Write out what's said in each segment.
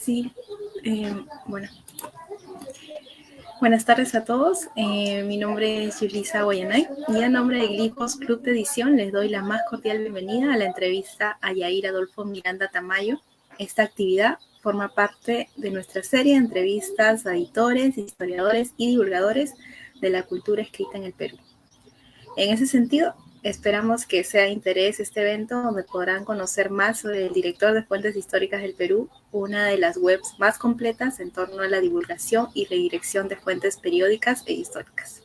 Sí, bueno, buenas tardes a todos. Mi nombre es Yulisa Guayanay y a nombre de Glifos Club de Edición les doy la más cordial bienvenida a la entrevista a Yair Adolfo Miranda Tamayo. Esta actividad forma parte de nuestra serie de entrevistas a editores, historiadores y divulgadores de la cultura escrita en el Perú. En ese sentido, esperamos que sea de interés este evento donde podrán conocer más sobre el director de Fuentes Históricas del Perú, una de las webs más completas en torno a la divulgación y redirección de fuentes periódicas e históricas.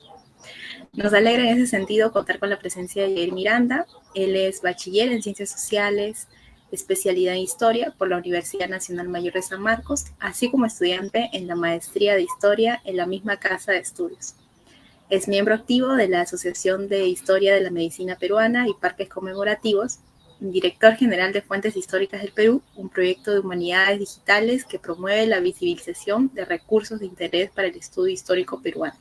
Nos alegra en ese sentido contar con la presencia de Yair Miranda. Él es bachiller en Ciencias Sociales, especialidad en Historia por la Universidad Nacional Mayor de San Marcos, así como estudiante en la Maestría de Historia en la misma casa de estudios. Es miembro activo de la Asociación de Historia de la Medicina Peruana y Parques Conmemorativos, director general de Fuentes Históricas del Perú, un proyecto de humanidades digitales que promueve la visibilización de recursos de interés para el estudio histórico peruano.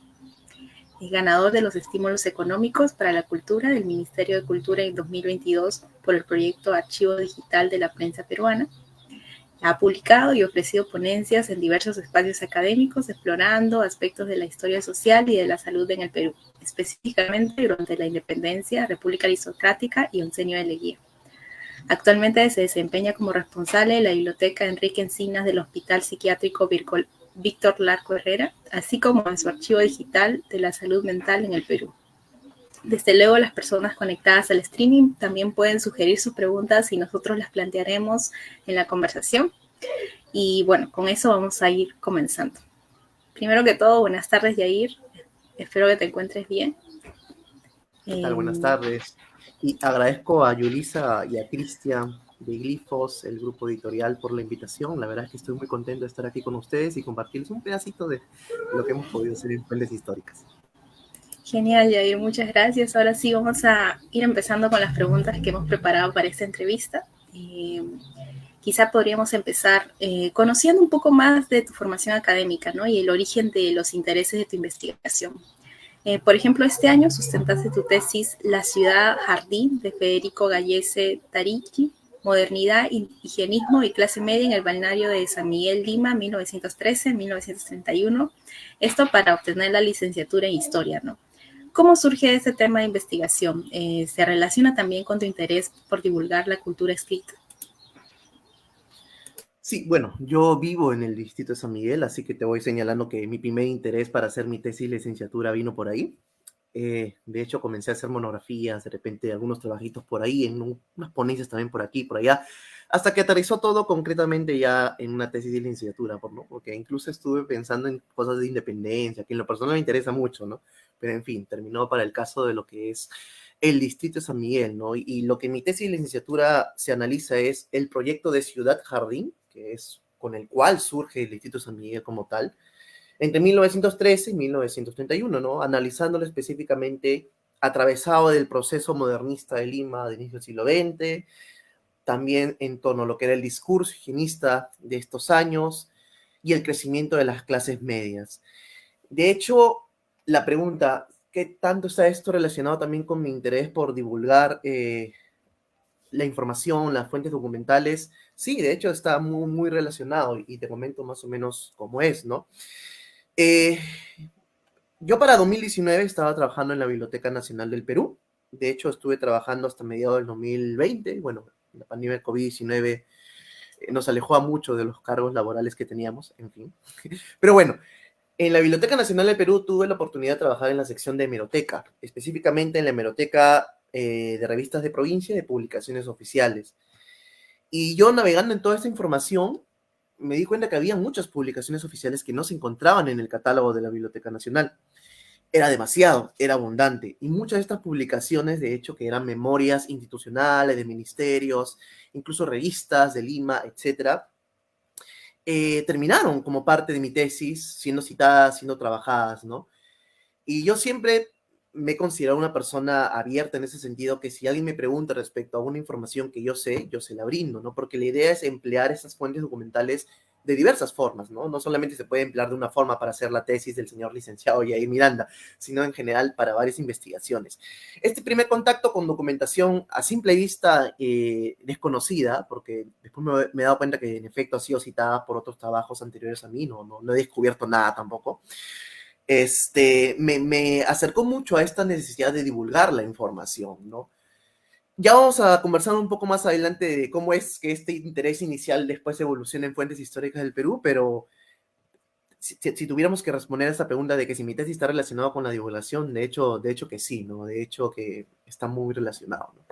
Es ganador de los estímulos económicos para la cultura del Ministerio de Cultura en 2022 por el proyecto Archivo Digital de la Prensa Peruana. Ha publicado y ofrecido ponencias en diversos espacios académicos explorando aspectos de la historia social y de la salud en el Perú, específicamente durante la independencia, República Aristocrática y Oncenio de Leguía. Actualmente se desempeña como responsable de la Biblioteca Enrique Encinas del Hospital Psiquiátrico Víctor Larco Herrera, así como en su archivo digital de la salud mental en el Perú. Desde luego, las personas conectadas al streaming también pueden sugerir sus preguntas y nosotros las plantearemos en la conversación. Y bueno, con eso vamos a ir comenzando. Primero que todo, buenas tardes, Yair. Espero que te encuentres bien. ¿Qué tal? Buenas tardes. Y agradezco a Yulisa y a Cristian de Glifos, el grupo editorial, por la invitación. La verdad es que estoy muy contento de estar aquí con ustedes y compartirles un pedacito de lo que hemos podido hacer en Fuentes Históricas. Genial, Yair, muchas gracias. Ahora sí, vamos a ir empezando con las preguntas que hemos preparado para esta entrevista. Quizá podríamos empezar conociendo un poco más de tu formación académica, ¿no? Y el origen de los intereses de tu investigación. Por ejemplo, este año sustentaste tu tesis La ciudad jardín de Federico Gallese Tarichi, Modernidad, Higienismo y Clase Media en el balneario de San Miguel, Lima, 1913-1931. Esto para obtener la licenciatura en Historia, ¿no? ¿Cómo surge ese tema de investigación? ¿Se relaciona también con tu interés por divulgar la cultura escrita? Sí, bueno, yo vivo en el distrito de San Miguel, así que te voy señalando que mi primer interés para hacer mi tesis de licenciatura vino por ahí. De hecho, comencé a hacer monografías, de repente algunos trabajitos por ahí, unas ponencias también por aquí, por allá, hasta que aterrizó todo concretamente ya en una tesis de licenciatura, ¿no? Porque incluso estuve pensando en cosas de independencia, que en lo personal me interesa mucho, ¿no? Pero en fin, terminó para el caso de lo que es el distrito de San Miguel, ¿no? Y lo que en mi tesis de licenciatura se analiza es el proyecto de Ciudad Jardín, que es con el cual surge el distrito de San Miguel como tal, entre 1913 y 1931, ¿no? Analizándolo específicamente atravesado del proceso modernista de Lima de inicio del siglo XX, también en torno a lo que era el discurso higienista de estos años y el crecimiento de las clases medias. De hecho, la pregunta, ¿qué tanto está esto relacionado también con mi interés por divulgar la información, las fuentes documentales? Sí, de hecho está muy, muy relacionado y te comento más o menos cómo es, ¿no? Eh, yo para 2019 estaba trabajando en la Biblioteca Nacional del Perú. De hecho, estuve trabajando hasta mediados del 2020. Bueno, la pandemia del COVID-19 nos alejó a mucho de los cargos laborales que teníamos, en fin. Pero bueno, en la Biblioteca Nacional del Perú tuve la oportunidad de trabajar en la sección de hemeroteca, específicamente en la hemeroteca de revistas de provincia y de publicaciones oficiales. Y yo navegando en toda esta información, me di cuenta que había muchas publicaciones oficiales que no se encontraban en el catálogo de la Biblioteca Nacional. Era demasiado, era abundante. Y muchas de estas publicaciones, de hecho, que eran memorias institucionales, de ministerios, incluso revistas de Lima, etcétera, terminaron como parte de mi tesis, siendo citadas, siendo trabajadas, ¿no? Y yo siempre me he considerado una persona abierta en ese sentido, que si alguien me pregunta respecto a una información que yo se la brindo, ¿no? Porque la idea es emplear esas fuentes documentales de diversas formas, ¿no? No solamente se puede emplear de una forma para hacer la tesis del señor licenciado Yair Miranda, sino en general para varias investigaciones. Este primer contacto con documentación a simple vista desconocida, porque después me he dado cuenta que en efecto ha sido citada por otros trabajos anteriores a mí, no he descubierto nada tampoco, me acercó mucho a esta necesidad de divulgar la información, ¿no? Ya vamos a conversar un poco más adelante de cómo es que este interés inicial después evoluciona en fuentes históricas del Perú, pero si tuviéramos que responder a esta pregunta de que si mi tesis está relacionada con la divulgación, de hecho que sí, ¿no? De hecho que está muy relacionado, ¿no?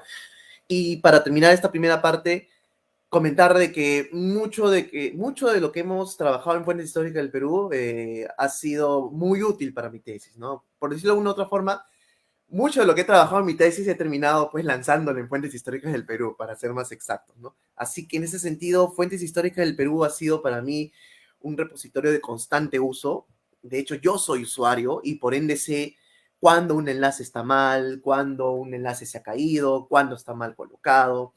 Y para terminar esta primera parte, comentar de que mucho de lo que hemos trabajado en fuentes históricas del Perú ha sido muy útil para mi tesis, ¿no? Por decirlo de una u otra forma, mucho de lo que he trabajado en mi tesis he terminado pues lanzándolo en Fuentes Históricas del Perú, para ser más exactos, ¿no? Así que en ese sentido, Fuentes Históricas del Perú ha sido para mí un repositorio de constante uso. De hecho, yo soy usuario y por ende sé cuándo un enlace está mal, cuándo un enlace se ha caído, cuándo está mal colocado.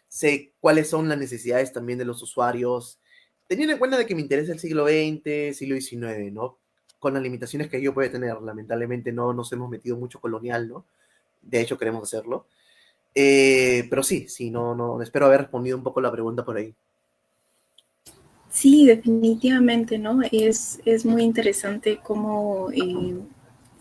Sé cuáles son las necesidades también de los usuarios, teniendo en cuenta de que me interesa el siglo XX, siglo XIX, ¿no? Con las limitaciones que ello puede tener. Lamentablemente no nos hemos metido mucho colonial, ¿no? De hecho, queremos hacerlo. Pero sí, no, espero haber respondido un poco la pregunta por ahí. Sí, definitivamente, ¿no? Es muy interesante cómo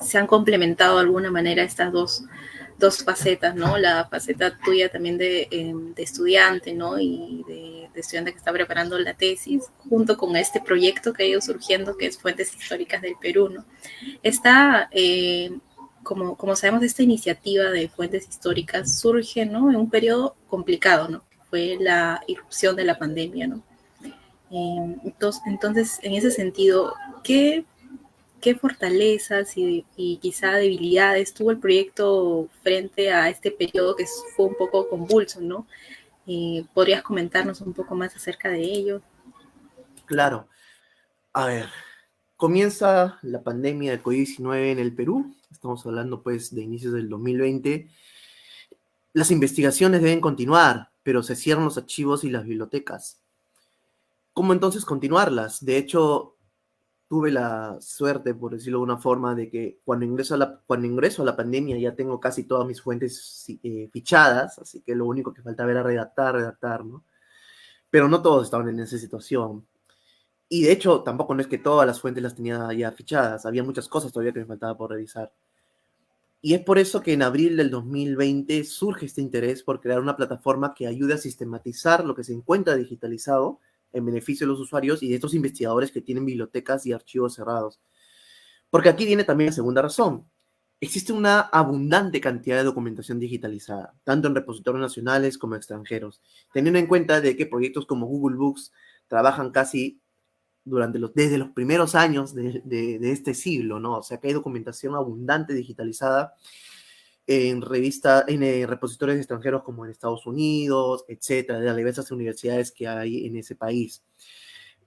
se han complementado de alguna manera estas dos facetas, ¿no? La faceta tuya también de estudiante, ¿no? Y de estudiante que está preparando la tesis, junto con este proyecto que ha ido surgiendo, que es Fuentes Históricas del Perú, ¿no? Está, como sabemos, esta iniciativa de fuentes históricas surge, ¿no? En un periodo complicado, ¿no? Fue la irrupción de la pandemia, ¿no? Entonces, en ese sentido, ¿qué fortalezas y quizá debilidades tuvo el proyecto frente a este periodo que fue un poco convulso, ¿no? ¿Podrías comentarnos un poco más acerca de ello? Claro. A ver, comienza la pandemia del COVID-19 en el Perú. Estamos hablando pues de inicios del 2020. Las investigaciones deben continuar, pero se cierran los archivos y las bibliotecas. ¿Cómo entonces continuarlas? De hecho, tuve la suerte, por decirlo de una forma, de que cuando ingreso a la pandemia ya tengo casi todas mis fuentes fichadas, así que lo único que faltaba era redactar, ¿no? Pero no todos estaban en esa situación. Y de hecho, tampoco no es que todas las fuentes las tenía ya fichadas, había muchas cosas todavía que me faltaba por revisar. Y es por eso que en abril del 2020 surge este interés por crear una plataforma que ayude a sistematizar lo que se encuentra digitalizado en beneficio de los usuarios y de estos investigadores que tienen bibliotecas y archivos cerrados. Porque aquí viene también la segunda razón. Existe una abundante cantidad de documentación digitalizada, tanto en repositorios nacionales como extranjeros, teniendo en cuenta de que proyectos como Google Books trabajan casi desde los primeros años de este siglo, ¿no? O sea que hay documentación abundante digitalizada en repositorios extranjeros como en Estados Unidos, etcétera, de las diversas universidades que hay en ese país.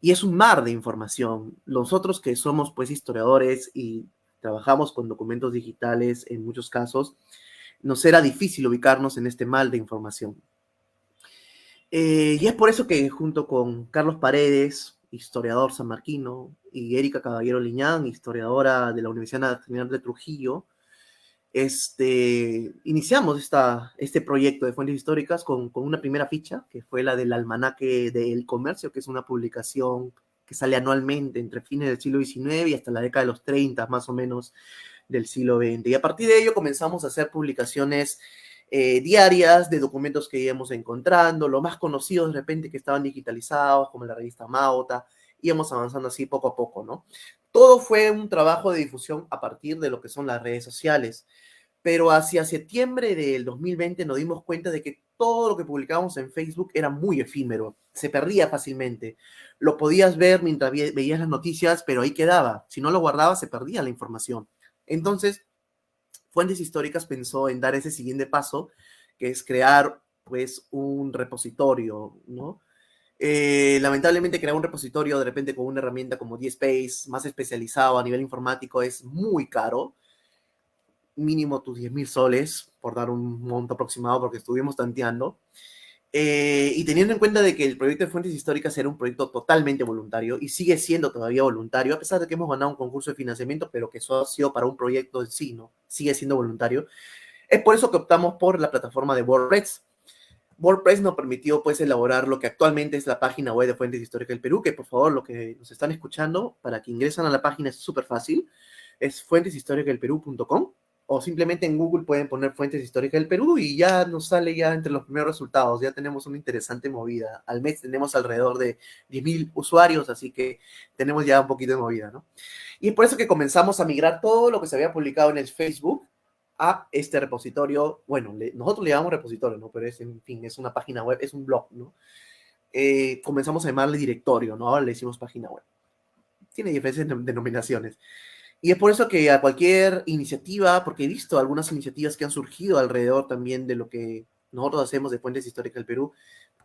Y es un mar de información. Nosotros que somos pues historiadores y trabajamos con documentos digitales en muchos casos, nos era difícil ubicarnos en este mal de información. Y es por eso que junto con Carlos Paredes, historiador sanmarquino, y Erika Caballero Liñán, historiadora de la Universidad Nacional de Trujillo, iniciamos este proyecto de fuentes históricas con una primera ficha, que fue la del Almanaque del Comercio, que es una publicación que sale anualmente entre fines del siglo XIX y hasta la década de los 30, más o menos, del siglo XX. Y a partir de ello comenzamos a hacer publicaciones diarias de documentos que íbamos encontrando, los más conocidos de repente que estaban digitalizados, como la revista Mauta, íbamos avanzando así poco a poco, ¿no? Todo fue un trabajo de difusión a partir de lo que son las redes sociales, pero hacia septiembre del 2020 nos dimos cuenta de que todo lo que publicábamos en Facebook era muy efímero, se perdía fácilmente. Lo podías ver mientras veías las noticias, pero ahí quedaba. Si no lo guardabas, se perdía la información. Entonces, Fuentes Históricas pensó en dar ese siguiente paso, que es crear pues un repositorio, ¿no? Lamentablemente crear un repositorio de repente con una herramienta como DSpace, más especializado a nivel informático, es muy caro. Mínimo tus 10.000 soles, por dar un monto aproximado, porque estuvimos tanteando. Y teniendo en cuenta de que el proyecto de Fuentes Históricas era un proyecto totalmente voluntario y sigue siendo todavía voluntario, a pesar de que hemos ganado un concurso de financiamiento, pero que eso ha sido para un proyecto en sí, ¿no? Sigue siendo voluntario. Es por eso que optamos por la plataforma de WordPress. WordPress nos permitió pues elaborar lo que actualmente es la página web de Fuentes Históricas del Perú, que por favor, lo que nos están escuchando, para que ingresan a la página es súper fácil, es fuenteshistoricasdelperú.com, o simplemente en Google pueden poner Fuentes Históricas del Perú y ya nos sale ya entre los primeros resultados. Ya tenemos una interesante movida. Al mes tenemos alrededor de 10.000 usuarios, así que tenemos ya un poquito de movida, ¿no? Y es por eso que comenzamos a migrar todo lo que se había publicado en el Facebook a este repositorio. Bueno, nosotros le llamamos repositorio, ¿no? Pero es, en fin, es una página web, es un blog, ¿no? Comenzamos a llamarle directorio, ¿no? Ahora le decimos página web. Tiene diferentes denominaciones. Y es por eso que a cualquier iniciativa, porque he visto algunas iniciativas que han surgido alrededor también de lo que nosotros hacemos de Fuentes Históricas del Perú,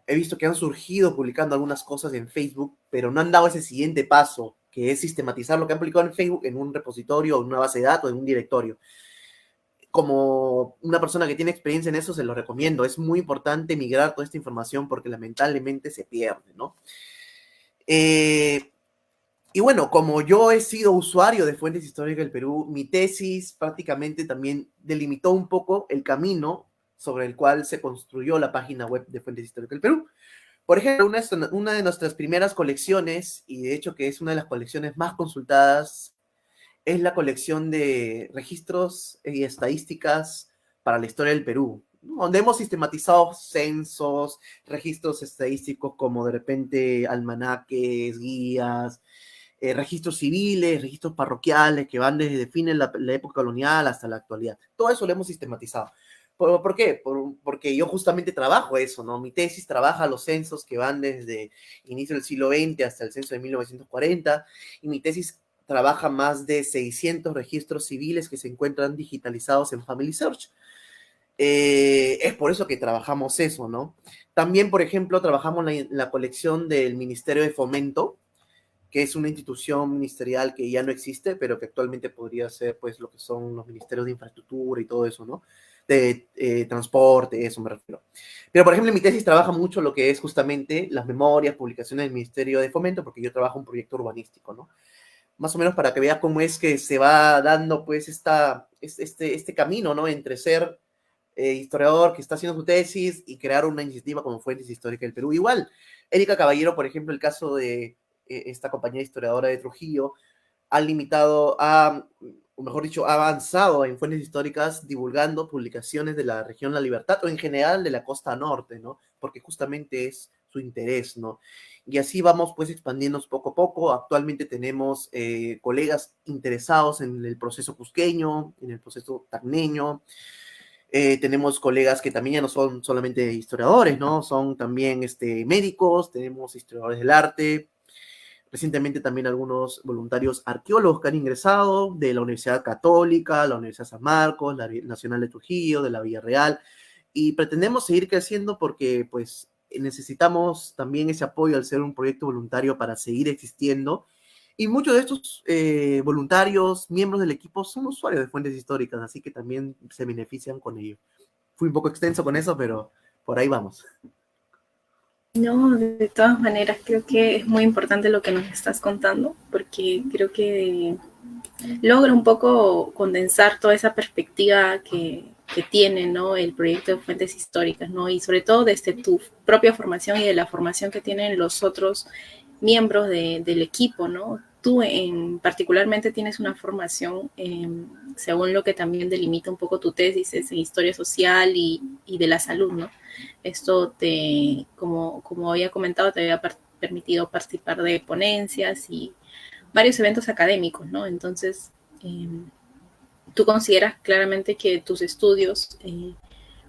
he visto que han surgido publicando algunas cosas en Facebook, pero no han dado ese siguiente paso, que es sistematizar lo que han publicado en Facebook en un repositorio, en una base de datos, en un directorio. Como una persona que tiene experiencia en eso, se lo recomiendo. Es muy importante migrar toda esta información porque lamentablemente se pierde, ¿no? Y bueno, como yo he sido usuario de Fuentes Históricas del Perú, mi tesis prácticamente también delimitó un poco el camino sobre el cual se construyó la página web de Fuentes Históricas del Perú. Por ejemplo, una de nuestras primeras colecciones, y de hecho que es una de las colecciones más consultadas, es la colección de registros y estadísticas para la historia del Perú, ¿no? Donde hemos sistematizado censos, registros estadísticos como de repente almanaques, guías, registros civiles, registros parroquiales que van desde fines de la época colonial hasta la actualidad. Todo eso lo hemos sistematizado. ¿Por qué? Porque yo justamente trabajo eso, ¿no? Mi tesis trabaja los censos que van desde inicio del siglo XX hasta el censo de 1940, y mi tesis trabaja más de 600 registros civiles que se encuentran digitalizados en Family Search. Es por eso que trabajamos eso, ¿no? También, por ejemplo, trabajamos la colección del Ministerio de Fomento, que es una institución ministerial que ya no existe, pero que actualmente podría ser, pues, lo que son los ministerios de infraestructura y todo eso, ¿no? De transporte, eso me refiero. Pero, por ejemplo, en mi tesis trabaja mucho lo que es justamente las memorias, publicaciones del Ministerio de Fomento, porque yo trabajo un proyecto urbanístico, ¿no? Más o menos para que vea cómo es que se va dando, pues, este camino, ¿no? Entre ser historiador que está haciendo su tesis y crear una iniciativa como Fuentes Históricas del Perú. Igual, Erika Caballero, por ejemplo, el caso de esta compañía historiadora de Trujillo, ha limitado, o mejor dicho, ha avanzado en fuentes históricas divulgando publicaciones de la región La Libertad o en general de la costa norte, ¿no? Porque justamente es su interés, ¿no? Y así vamos pues expandiéndonos poco a poco. Actualmente tenemos colegas interesados en el proceso cusqueño, en el proceso tacneño. Tenemos colegas que también ya no son solamente historiadores, ¿no? Son también médicos, tenemos historiadores del arte. Recientemente también algunos voluntarios arqueólogos que han ingresado de la Universidad Católica, la Universidad San Marcos, la Nacional de Trujillo, de la Villarreal, y pretendemos seguir creciendo porque pues necesitamos también ese apoyo al ser un proyecto voluntario para seguir existiendo. Y muchos de estos voluntarios, miembros del equipo, son usuarios de fuentes históricas, así que también se benefician con ello. Fui un poco extenso con eso, pero por ahí vamos. No, de todas maneras, creo que es muy importante lo que nos estás contando, porque creo que logra un poco condensar toda esa perspectiva que tiene, ¿no? El proyecto de fuentes históricas, ¿no? Y sobre todo desde tu propia formación y de la formación que tienen los otros miembros del equipo, ¿no? Tú particularmente tienes una formación, según lo que también delimita un poco tu tesis, es en historia social y de la salud, ¿no? Esto como había comentado, te había permitido participar de ponencias y varios eventos académicos, ¿no? Entonces, tú consideras claramente que tus estudios,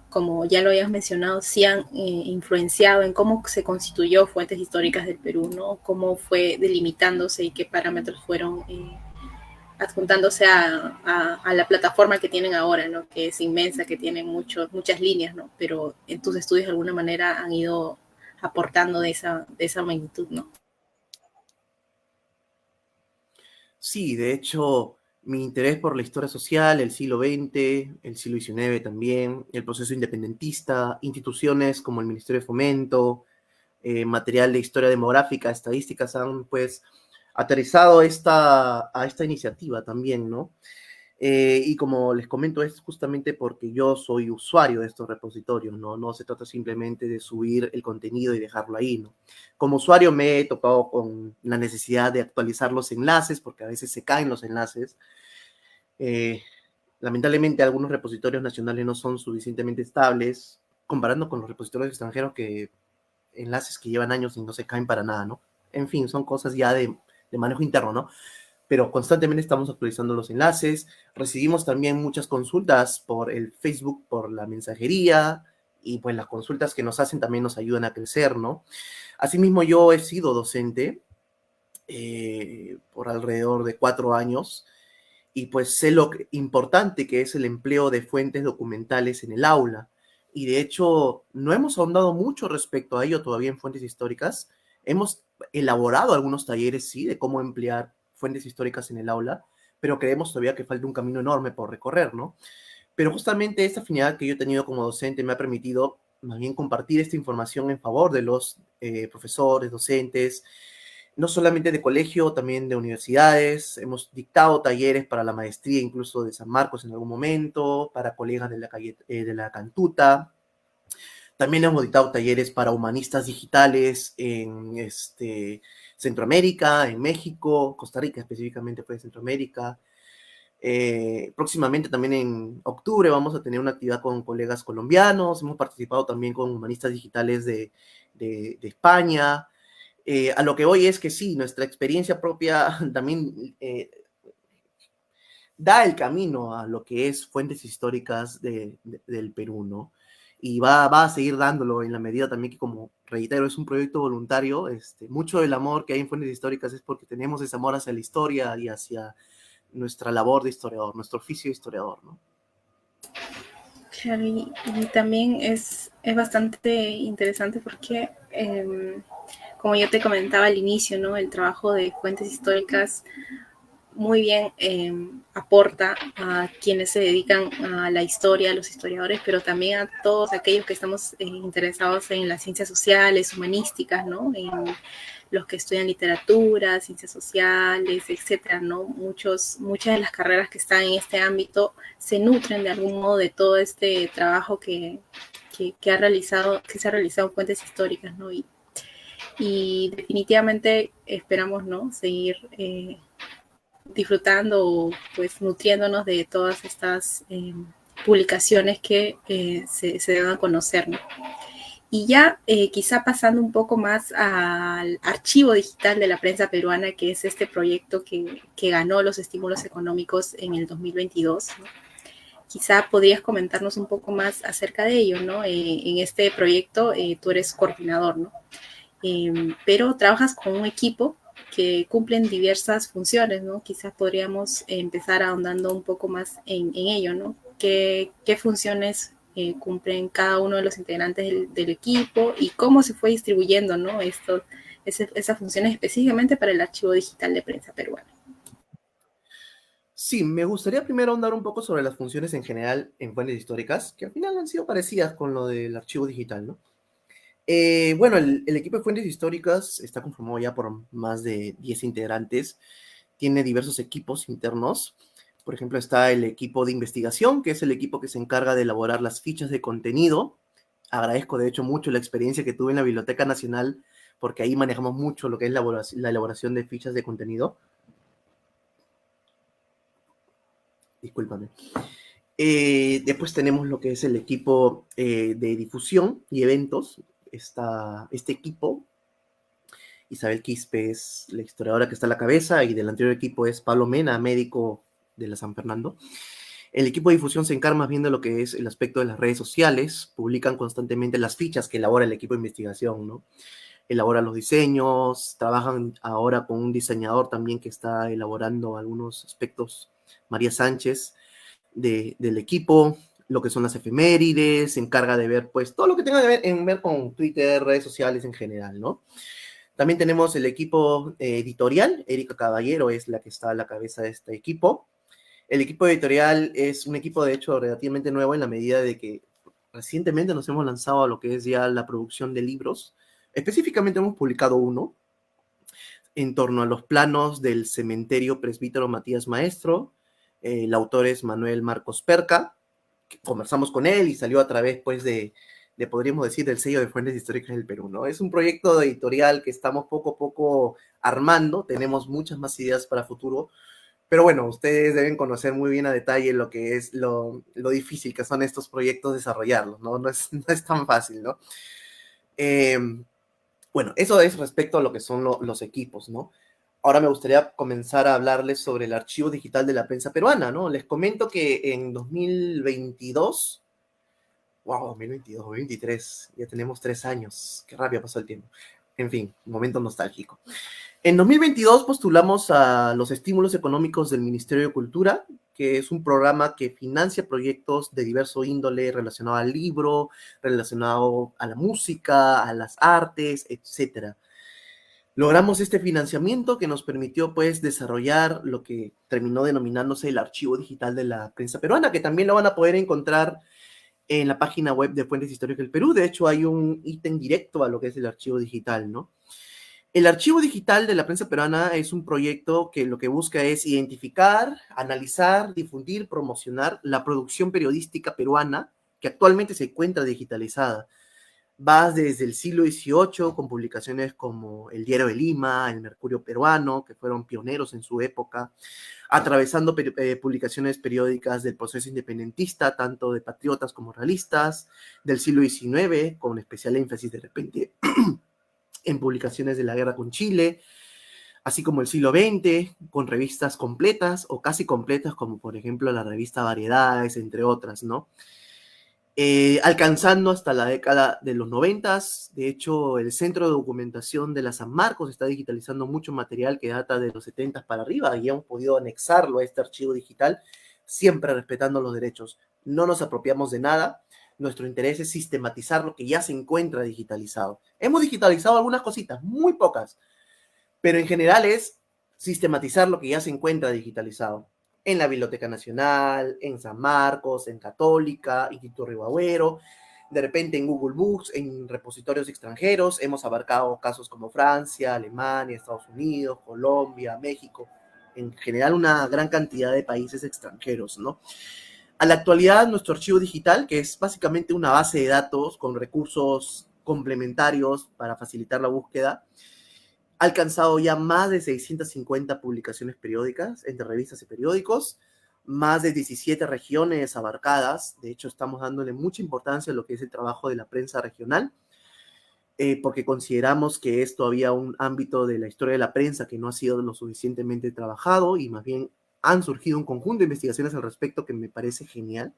como ya lo habías mencionado, sí han influenciado en cómo se constituyó Fuentes Históricas del Perú, ¿no? Cómo fue delimitándose y qué parámetros fueron adjuntándose a la plataforma que tienen ahora, ¿no? Que es inmensa, que tiene muchas líneas, ¿no? Pero en tus estudios de alguna manera han ido aportando de esa magnitud, ¿no? Sí, de hecho, Mi interés por la historia social, el siglo XX, el siglo XIX también, el proceso independentista, instituciones como el Ministerio de Fomento, material de historia demográfica, estadísticas han pues aterrizado a esta iniciativa también, ¿no? Y como les comento, es justamente porque yo soy usuario de estos repositorios, ¿no? No se trata simplemente de subir el contenido y dejarlo ahí, ¿no? Como usuario me he topado con la necesidad de actualizar los enlaces, porque a veces se caen los enlaces. Eh, Lamentablemente algunos repositorios nacionales no son suficientemente estables, comparando con los repositorios extranjeros que enlaces que llevan años y no se caen para nada, ¿no? En fin, son cosas ya de manejo interno, ¿no? Pero constantemente estamos actualizando los enlaces. Recibimos también muchas consultas por el Facebook, por la mensajería, y pues las consultas que nos hacen también nos ayudan a crecer, ¿no? Asimismo, yo he sido docente por alrededor de 4 años y pues sé lo importante que es el empleo de fuentes documentales en el aula. Y de hecho, no hemos ahondado mucho respecto a ello todavía en fuentes históricas. Hemos elaborado algunos talleres, sí, de cómo emplear fuentes históricas en el aula, pero creemos todavía que falta un camino enorme por recorrer, ¿no? Pero justamente esta afinidad que yo he tenido como docente me ha permitido más bien compartir esta información en favor de los profesores, docentes, no solamente de colegio, también de universidades. Hemos dictado talleres para la maestría, incluso de San Marcos en algún momento, para colegas de de la Cantuta. También hemos dictado talleres para humanistas digitales en Centroamérica, en México, Costa Rica específicamente fue Centroamérica. Próximamente también en octubre vamos a tener una actividad con colegas colombianos. Hemos participado también con humanistas digitales de España. A lo que voy es que sí, nuestra experiencia propia también da el camino a lo que es fuentes históricas del Perú, ¿no? Y va a seguir dándolo en la medida también que, como reitero, es un proyecto voluntario. Mucho del amor que hay en fuentes históricas es porque tenemos ese amor hacia la historia y hacia nuestra labor de historiador, nuestro oficio de historiador, ¿no? Claro, y también es bastante interesante porque, como yo te comentaba al inicio, ¿no? El trabajo de fuentes históricas muy bien aporta a quienes se dedican a la historia, a los historiadores, pero también a todos aquellos que estamos interesados en las ciencias sociales, humanísticas, ¿no? En los que estudian literatura, ciencias sociales, etcétera, ¿no? Muchas de las carreras que están en este ámbito se nutren de algún modo de todo este trabajo que se ha realizado en fuentes históricas, ¿no? Y definitivamente esperamos, ¿no? Seguir disfrutando o pues nutriéndonos de todas estas publicaciones que se dan a conocer, ¿no? Y ya quizá pasando un poco más al archivo digital de la prensa peruana, que es este proyecto que ganó los estímulos económicos en el 2022, ¿no? Quizá podrías comentarnos un poco más acerca de ello, ¿no? En este proyecto tú eres coordinador, ¿no? Pero trabajas con un equipo que cumplen diversas funciones, ¿no? Quizás podríamos empezar ahondando un poco más en ello, ¿no? ¿Qué funciones cumplen cada uno de los integrantes del equipo y cómo se fue distribuyendo, ¿no? Esas funciones específicamente para el archivo digital de prensa peruana? Sí, me gustaría primero ahondar un poco sobre las funciones en general en fuentes históricas, que al final han sido parecidas con lo del archivo digital, ¿no? Bueno, el equipo de fuentes históricas está conformado ya por más de 10 integrantes, tiene diversos equipos internos. Por ejemplo, está el equipo de investigación, que es el equipo que se encarga de elaborar las fichas de contenido. Agradezco, de hecho, mucho la experiencia que tuve en la Biblioteca Nacional, porque ahí manejamos mucho lo que es la elaboración de fichas de contenido. Discúlpame. Después tenemos lo que es el equipo de difusión y eventos. Este equipo, Isabel Quispe es la historiadora que está a la cabeza, y del anterior equipo es Pablo Mena, médico de la San Fernando. El equipo de difusión se encarga más bien de lo que es el aspecto de las redes sociales. Publican constantemente las fichas que elabora el equipo de investigación, ¿no? Elabora los diseños, trabajan ahora con un diseñador también que está elaborando algunos aspectos, María Sánchez, del equipo, lo que son las efemérides, se encarga de ver pues todo lo que tenga que ver con Twitter, redes sociales en general, ¿no? También tenemos el equipo editorial. Erika Caballero es la que está a la cabeza de este equipo. El equipo editorial es un equipo, de hecho, relativamente nuevo en la medida de que recientemente nos hemos lanzado a lo que es ya la producción de libros. Específicamente hemos publicado uno en torno a los planos del cementerio presbítero Matías Maestro. El autor es Manuel Marcos Perca. Conversamos con él y salió a través, pues, podríamos decir, del sello de Fuentes Históricas del Perú, ¿no? Es un proyecto editorial que estamos poco a poco armando, tenemos muchas más ideas para futuro, pero bueno, ustedes deben conocer muy bien a detalle lo que es lo difícil que son estos proyectos desarrollarlos, ¿no? No es tan fácil, ¿no? Eh, bueno, eso es respecto a lo que son los equipos, ¿no? Ahora me gustaría comenzar a hablarles sobre el archivo digital de la prensa peruana, ¿no? Les comento que en 2022, wow, 2022, 2023, ya tenemos 3 años, qué rápido pasó el tiempo. En fin, momento nostálgico. En 2022 postulamos a los estímulos económicos del Ministerio de Cultura, que es un programa que financia proyectos de diverso índole relacionado al libro, relacionado a la música, a las artes, etcétera. Logramos este financiamiento que nos permitió, pues, desarrollar lo que terminó denominándose el Archivo Digital de la Prensa Peruana, que también lo van a poder encontrar en la página web de Fuentes Históricas del Perú. De hecho, hay un ítem directo a lo que es el archivo digital, ¿no? El Archivo Digital de la Prensa Peruana es un proyecto que lo que busca es identificar, analizar, difundir, promocionar la producción periodística peruana que actualmente se encuentra digitalizada. Va desde el siglo XVIII con publicaciones como el Diario de Lima, el Mercurio Peruano, que fueron pioneros en su época, atravesando publicaciones periódicas del proceso independentista, tanto de patriotas como realistas, del siglo XIX, con especial énfasis de repente en publicaciones de la guerra con Chile, así como el siglo XX, con revistas completas o casi completas, como por ejemplo la revista Variedades, entre otras, ¿no? Alcanzando hasta la década de los 90. De hecho, el Centro de Documentación de la San Marcos está digitalizando mucho material que data de los 70 para arriba y hemos podido anexarlo a este archivo digital, siempre respetando los derechos. No nos apropiamos de nada. Nuestro interés es sistematizar lo que ya se encuentra digitalizado. Hemos digitalizado algunas cositas, muy pocas, pero en general es sistematizar lo que ya se encuentra digitalizado en la Biblioteca Nacional, en San Marcos, en Católica, Instituto Río Agüero, de repente en Google Books, en repositorios extranjeros. Hemos abarcado casos como Francia, Alemania, Estados Unidos, Colombia, México, en general una gran cantidad de países extranjeros, ¿no? A la actualidad, nuestro archivo digital, que es básicamente una base de datos con recursos complementarios para facilitar la búsqueda, ha alcanzado ya más de 650 publicaciones periódicas entre revistas y periódicos, más de 17 regiones abarcadas. De hecho, estamos dándole mucha importancia a lo que es el trabajo de la prensa regional, porque consideramos que es todavía un ámbito de la historia de la prensa que no ha sido lo suficientemente trabajado y más bien han surgido un conjunto de investigaciones al respecto que me parece genial.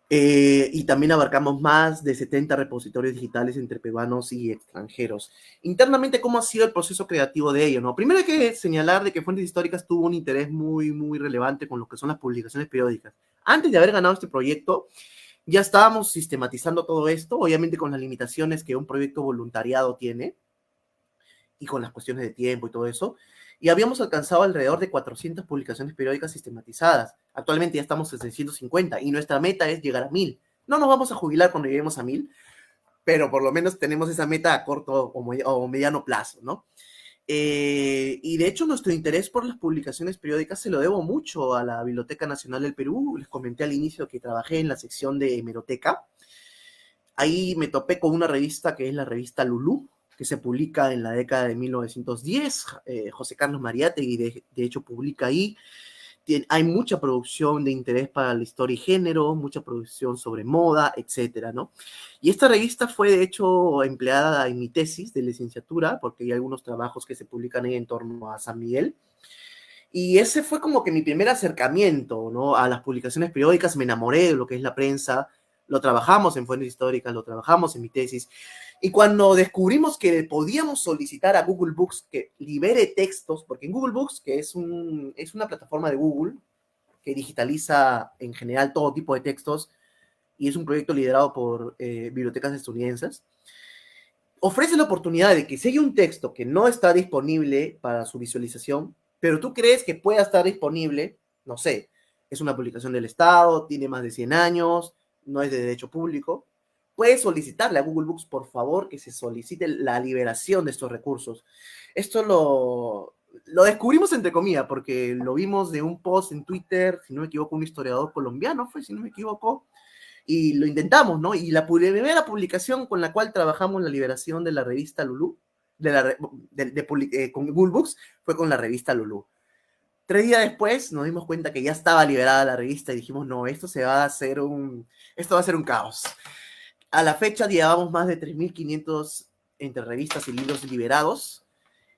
Y también abarcamos más de 70 repositorios digitales entre peruanos y extranjeros. Internamente, ¿cómo ha sido el proceso creativo de ello? ¿No? Primero hay que señalar de que Fuentes Históricas tuvo un interés muy, muy relevante con lo que son las publicaciones periódicas. Antes de haber ganado este proyecto, ya estábamos sistematizando todo esto, obviamente con las limitaciones que un proyecto voluntariado tiene y con las cuestiones de tiempo y todo eso, y habíamos alcanzado alrededor de 400 publicaciones periódicas sistematizadas. Actualmente ya estamos en 650 y nuestra meta es llegar a 1000. No nos vamos a jubilar cuando lleguemos a 1000, pero por lo menos tenemos esa meta a corto o mediano plazo, ¿no? Y de hecho nuestro interés por las publicaciones periódicas se lo debo mucho a la Biblioteca Nacional del Perú. Les comenté al inicio que trabajé en la sección de hemeroteca. Ahí me topé con una revista que es la revista Lulú, que se publica en la década de 1910. José Carlos Mariátegui, de hecho, publica ahí. Hay mucha producción de interés para la historia y género, mucha producción sobre moda, etcétera, ¿no? Y esta revista fue, de hecho, empleada en mi tesis de licenciatura, porque hay algunos trabajos que se publican ahí en torno a San Miguel. Y ese fue como que mi primer acercamiento, ¿no? A las publicaciones periódicas. Me enamoré de lo que es la prensa. Lo trabajamos en Fuentes Históricas, lo trabajamos en mi tesis. Y cuando descubrimos que podíamos solicitar a Google Books que libere textos, porque en Google Books, que es una plataforma de Google que digitaliza en general todo tipo de textos, y es un proyecto liderado por bibliotecas estadounidenses, ofrece la oportunidad de que si hay un texto que no está disponible para su visualización, pero tú crees que pueda estar disponible, no sé, es una publicación del Estado, tiene más de 100 años, no es de derecho público, puedes solicitarle a Google Books, por favor, que se solicite la liberación de estos recursos. Esto lo descubrimos entre comillas, porque lo vimos de un post en Twitter, si no me equivoco, un historiador colombiano fue, si no me equivoco, y lo intentamos, ¿no? Y la primera publicación con la cual trabajamos la liberación de la revista Lulú, con Google Books, fue con la revista Lulú. 3 días después nos dimos cuenta que ya estaba liberada la revista y dijimos, no, esto va a ser un caos. A la fecha llevamos más de 3.500 entre revistas y libros liberados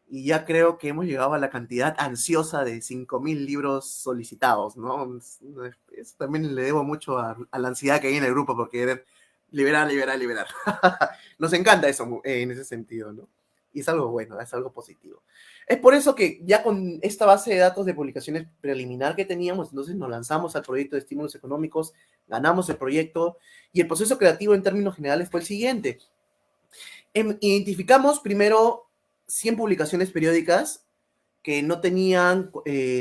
y ya creo que hemos llegado a la cantidad ansiosa de 5.000 libros solicitados, ¿no? Eso también le debo mucho a la ansiedad que hay en el grupo por querer liberar. Nos encanta eso en ese sentido, ¿no? Y es algo bueno, es algo positivo. Es por eso que ya con esta base de datos de publicaciones preliminar que teníamos, entonces nos lanzamos al proyecto de estímulos económicos, ganamos el proyecto y el proceso creativo en términos generales fue el siguiente. Identificamos primero 100 publicaciones periódicas que no tenían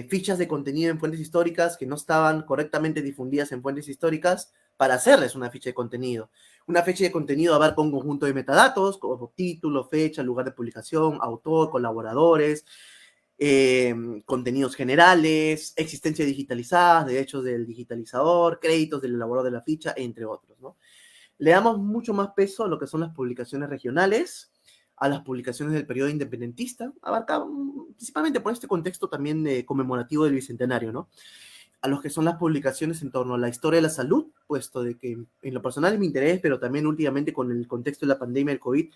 fichas de contenido en fuentes históricas, que no estaban correctamente difundidas en fuentes históricas, para hacerles una ficha de contenido. Una ficha de contenido abarca un conjunto de metadatos, como título, fecha, lugar de publicación, autor, colaboradores, contenidos generales, existencia digitalizada, derechos del digitalizador, créditos del elaborador de la ficha, entre otros, ¿no? Le damos mucho más peso a lo que son las publicaciones regionales, a las publicaciones del periodo independentista, abarca principalmente por este contexto también conmemorativo del Bicentenario, ¿no? A los que son las publicaciones en torno a la historia de la salud, puesto de que en lo personal es mi interés, pero también últimamente con el contexto de la pandemia del COVID,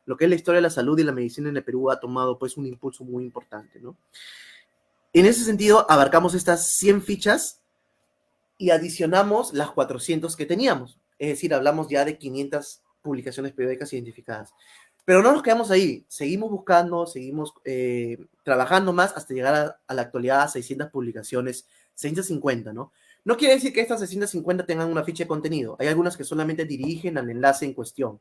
lo que es la historia de la salud y la medicina en el Perú ha tomado pues un impulso muy importante, ¿no? En ese sentido, abarcamos estas 100 fichas y adicionamos las 400 que teníamos. Es decir, hablamos ya de 500 publicaciones periódicas identificadas. Pero no nos quedamos ahí, seguimos buscando, seguimos trabajando más hasta llegar a la actualidad a 600 publicaciones, 650, ¿no? No quiere decir que estas 650 tengan una ficha de contenido, hay algunas que solamente dirigen al enlace en cuestión,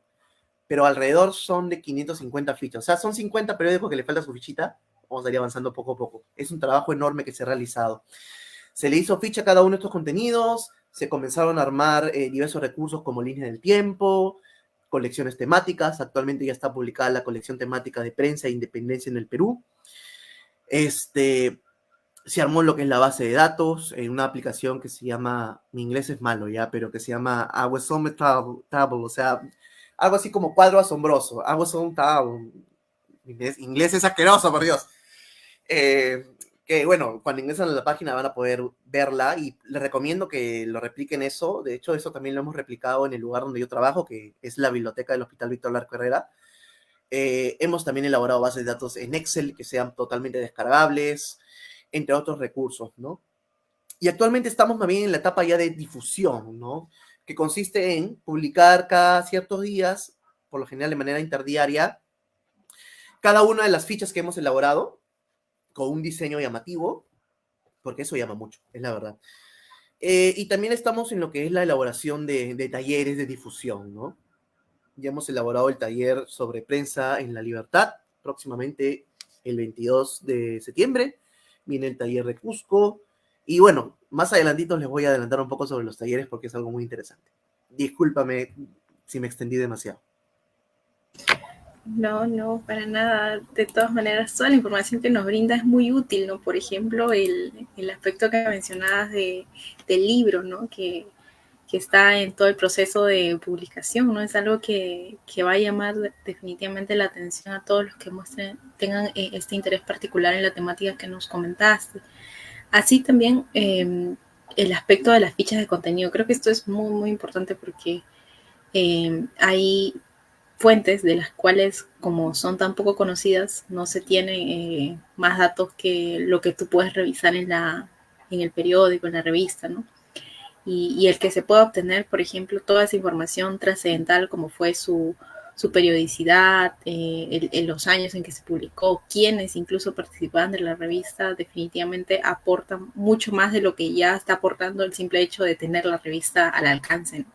pero alrededor son de 550 fichas, o sea, son 50 periódicos que le falta su fichita, vamos a ir avanzando poco a poco. Es un trabajo enorme que se ha realizado. Se le hizo ficha a cada uno de estos contenidos, se comenzaron a armar diversos recursos como líneas del tiempo, colecciones temáticas. Actualmente ya está publicada la colección temática de prensa e independencia en el Perú. Se armó lo que es la base de datos en una aplicación que se llama, mi inglés es malo ya, pero que se llama Awesome Table, o sea, algo así como cuadro asombroso. Awesome Table. Inglés es asqueroso, por Dios. Que bueno, cuando ingresan a la página van a poder verla y les recomiendo que lo repliquen eso. De hecho, eso también lo hemos replicado en el lugar donde yo trabajo, que es la biblioteca del Hospital Víctor Larco Herrera. Hemos también elaborado bases de datos en Excel que sean totalmente descargables, entre otros recursos, ¿no? Y actualmente estamos también en la etapa ya de difusión, ¿no? Que consiste en publicar cada ciertos días, por lo general de manera interdiaria, cada una de las fichas que hemos elaborado, con un diseño llamativo, porque eso llama mucho, es la verdad. Y también estamos en lo que es la elaboración de talleres de difusión, ¿no? Ya hemos elaborado el taller sobre prensa en la libertad, próximamente el 22 de septiembre, viene el taller de Cusco, y bueno, más adelantito les voy a adelantar un poco sobre los talleres porque es algo muy interesante. Discúlpame si me extendí demasiado. No, para nada. De todas maneras, toda la información que nos brinda es muy útil, ¿no? Por ejemplo, el aspecto que mencionabas del libro, ¿no? Que está en todo el proceso de publicación, ¿no? Es algo que va a llamar definitivamente la atención a todos los que tengan este interés particular en la temática que nos comentaste. Así también el aspecto de las fichas de contenido. Creo que esto es muy, muy importante porque hay fuentes de las cuales, como son tan poco conocidas, no se tienen más datos que lo que tú puedes revisar en el periódico, en la revista, ¿no? Y el que se pueda obtener, por ejemplo, toda esa información trascendental como fue su periodicidad, en los años en que se publicó, quienes incluso participaban de la revista, definitivamente aportan mucho más de lo que ya está aportando el simple hecho de tener la revista al alcance, ¿no?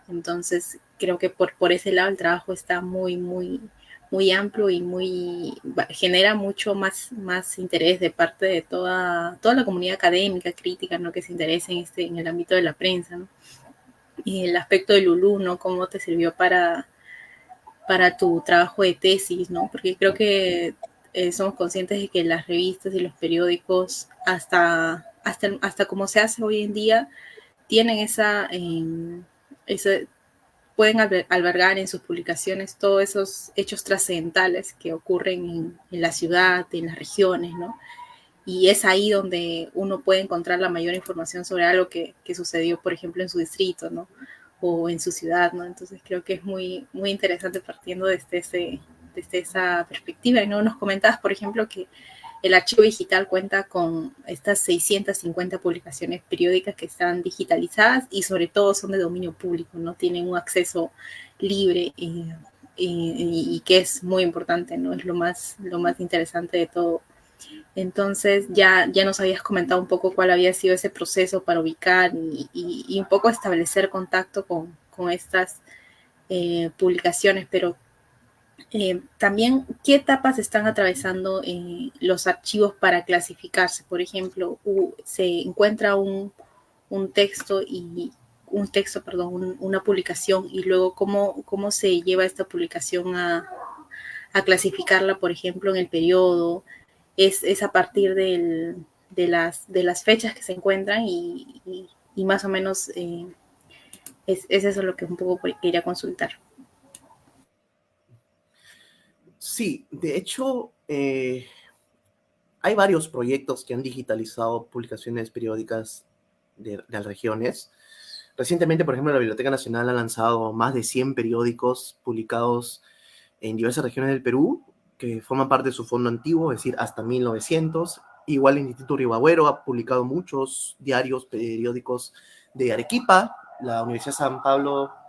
Entonces, creo que por ese lado el trabajo está muy, muy, muy amplio y genera mucho más interés de parte de toda la comunidad académica, crítica, ¿no? Que se interesa en el ámbito de la prensa, ¿no? Y el aspecto de Lulú, ¿no? Cómo te sirvió para tu trabajo de tesis, ¿no? Porque creo que somos conscientes de que las revistas y los periódicos, hasta como se hace hoy en día, tienen esa pueden albergar en sus publicaciones todos esos hechos trascendentales que ocurren en la ciudad, en las regiones, ¿no? Y es ahí donde uno puede encontrar la mayor información sobre algo que sucedió, por ejemplo, en su distrito, ¿no? O en su ciudad, ¿no? Entonces creo que es muy interesante partiendo desde esa perspectiva, ¿no? Nos comentabas, por ejemplo, que el archivo digital cuenta con estas 650 publicaciones periódicas que están digitalizadas y sobre todo son de dominio público, ¿no? Tienen un acceso libre y que es muy importante, ¿no? Es lo más interesante de todo. Entonces ya nos habías comentado un poco cuál había sido ese proceso para ubicar y un poco establecer contacto con estas publicaciones, pero también, ¿qué etapas están atravesando los archivos para clasificarse? Por ejemplo, se encuentra un texto y una publicación y luego cómo se lleva esta publicación a clasificarla, por ejemplo, en el periodo, es a partir de las fechas que se encuentran y más o menos es eso lo que un poco quería consultar. Sí, de hecho, hay varios proyectos que han digitalizado publicaciones periódicas de las regiones. Recientemente, por ejemplo, la Biblioteca Nacional ha lanzado más de 100 periódicos publicados en diversas regiones del Perú, que forman parte de su fondo antiguo, es decir, hasta 1900. Igual el Instituto Ribagüero ha publicado muchos diarios, periódicos de Arequipa. La Universidad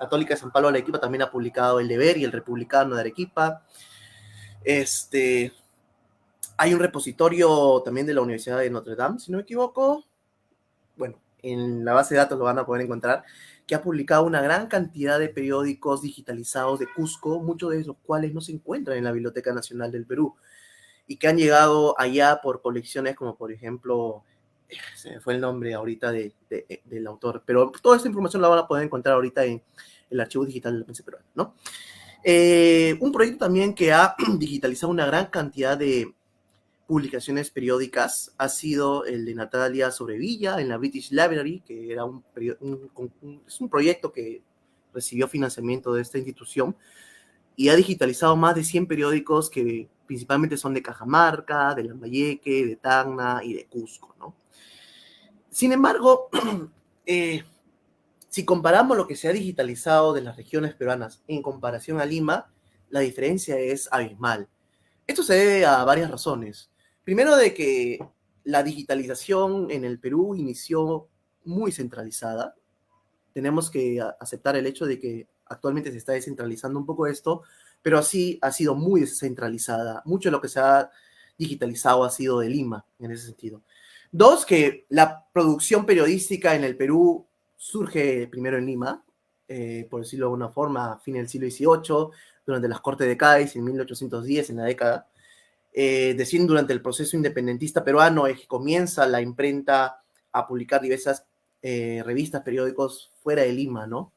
Católica de San Pablo de Arequipa también ha publicado El Deber y El Republicano de Arequipa. Hay un repositorio también de la Universidad de Notre Dame, si no me equivoco. Bueno, en la base de datos lo van a poder encontrar, que ha publicado una gran cantidad de periódicos digitalizados de Cusco, muchos de los cuales no se encuentran en la Biblioteca Nacional del Perú, y que han llegado allá por colecciones como, por ejemplo, se me fue el nombre ahorita del autor, pero toda esta información la van a poder encontrar ahorita en el archivo digital de la prensa peruana, ¿no? Un proyecto también que ha digitalizado una gran cantidad de publicaciones periódicas ha sido el de Natalia Sobrevilla en la British Library, que era es un proyecto que recibió financiamiento de esta institución y ha digitalizado más de 100 periódicos que principalmente son de Cajamarca, de Lambayeque, de Tacna y de Cusco, ¿no? Sin embargo, si comparamos lo que se ha digitalizado de las regiones peruanas en comparación a Lima, la diferencia es abismal. Esto se debe a varias razones. Primero, de que la digitalización en el Perú inició muy centralizada. Tenemos que aceptar el hecho de que actualmente se está descentralizando un poco esto, pero así ha sido muy descentralizada. Mucho de lo que se ha digitalizado ha sido de Lima, en ese sentido. Dos, que la producción periodística en el Perú surge primero en Lima, por decirlo de alguna forma, a fines del siglo XVIII, durante las Cortes de Cádiz, en 1810, en la década. Decir, durante el proceso independentista peruano es que comienza la imprenta a publicar diversas revistas, periódicos fuera de Lima, ¿no?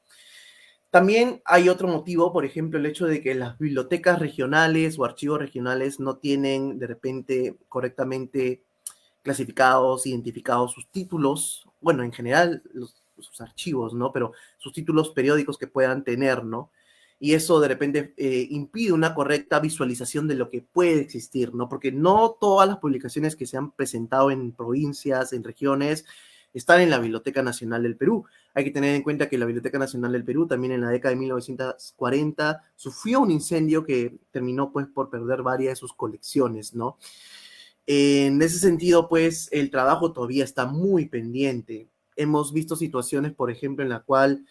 También hay otro motivo, por ejemplo, el hecho de que las bibliotecas regionales o archivos regionales no tienen de repente correctamente clasificados, identificados sus títulos, bueno, en general sus archivos, ¿no? Pero sus títulos periódicos que puedan tener, ¿no? Y eso de repente impide una correcta visualización de lo que puede existir, ¿no? Porque no todas las publicaciones que se han presentado en provincias, en regiones, están en la Biblioteca Nacional del Perú. Hay que tener en cuenta que la Biblioteca Nacional del Perú también en la década de 1940 sufrió un incendio que terminó pues por perder varias de sus colecciones, ¿no? En ese sentido, pues, el trabajo todavía está muy pendiente. Hemos visto situaciones, por ejemplo, en la cual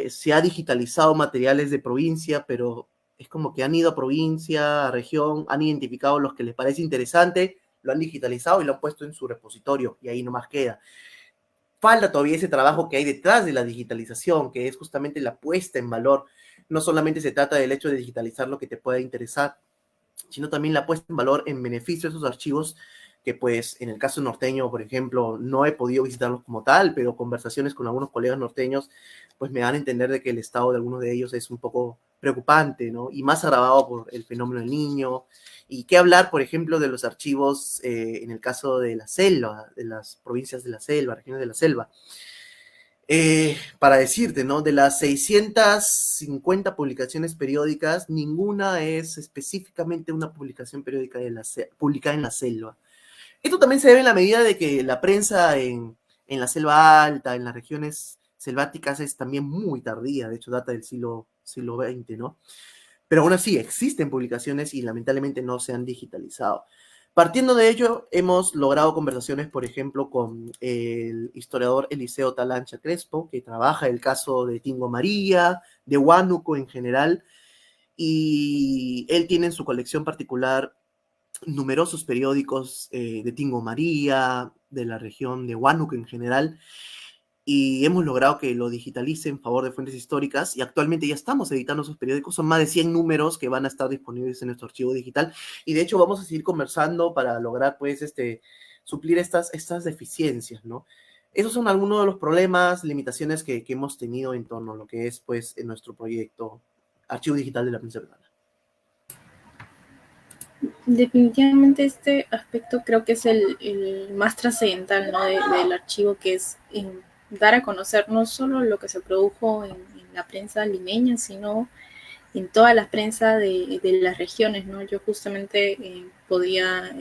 se ha digitalizado materiales de provincia, pero es como que han ido a provincia, a región, han identificado los que les parece interesante, lo han digitalizado y lo han puesto en su repositorio, y ahí nomás queda. Falta todavía ese trabajo que hay detrás de la digitalización, que es justamente la puesta en valor no solamente se trata del hecho de digitalizar lo que te pueda interesar, sino también la puesta en valor en beneficio de esos archivos que pues en el caso norteño, por ejemplo, no he podido visitarlos como tal, pero conversaciones con algunos colegas norteños pues me dan a entender de que el estado de algunos de ellos es un poco preocupante, ¿no? Y más agravado por el fenómeno del niño. Y qué hablar, por ejemplo, de los archivos en el caso de la selva, de las provincias de la selva, regiones de la selva. Para decirte, ¿no? De las 650 publicaciones periódicas, ninguna es específicamente una publicación periódica publicada en la selva. Esto también se debe en la medida de que la prensa en la selva alta, en las regiones selváticas, es también muy tardía, de hecho data del siglo XX, ¿no? Pero aún así existen publicaciones y lamentablemente no se han digitalizado. Partiendo de ello, hemos logrado conversaciones, por ejemplo, con el historiador Eliseo Talancha Crespo, que trabaja el caso de Tingo María, de Huánuco en general, y él tiene en su colección particular numerosos periódicos de Tingo María, de la región de Huánuco en general, y hemos logrado que lo digitalice en favor de fuentes históricas y actualmente ya estamos editando esos periódicos, son más de 100 números que van a estar disponibles en nuestro archivo digital y de hecho vamos a seguir conversando para lograr pues suplir estas deficiencias, ¿no? Esos son algunos de los problemas, limitaciones que hemos tenido en torno a lo que es pues en nuestro proyecto Archivo Digital de la Prensa Peruana. Definitivamente este aspecto creo que es el más trascendental, ¿no? Del archivo, que es dar a conocer no solo lo que se produjo en la prensa limeña, sino en toda la prensa de las regiones, ¿no? Yo justamente podía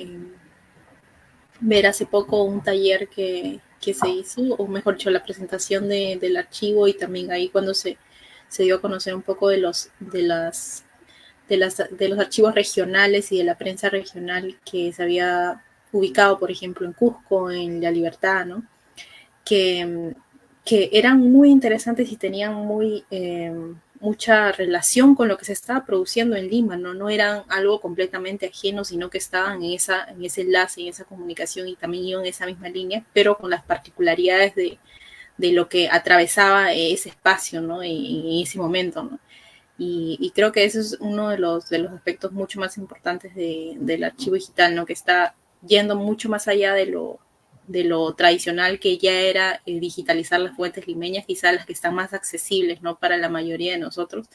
ver hace poco un taller que se hizo, o mejor dicho, la presentación del archivo, y también ahí cuando se dio a conocer un poco de los archivos regionales y de la prensa regional que se había ubicado, por ejemplo, en Cusco, en La Libertad, ¿no? Que eran muy interesantes y tenían mucha relación con lo que se estaba produciendo en Lima, ¿no? No eran algo completamente ajeno, sino que estaban en ese enlace, en esa comunicación, y también iban en esa misma línea, pero con las particularidades de lo que atravesaba ese espacio, ¿no? En ese momento, ¿no? Y creo que eso es uno de los aspectos mucho más importantes del archivo digital, ¿no? Que está yendo mucho más allá de lo tradicional, que ya era digitalizar las fuentes limeñas, quizás las que están más accesibles, ¿no? Para la mayoría de nosotros,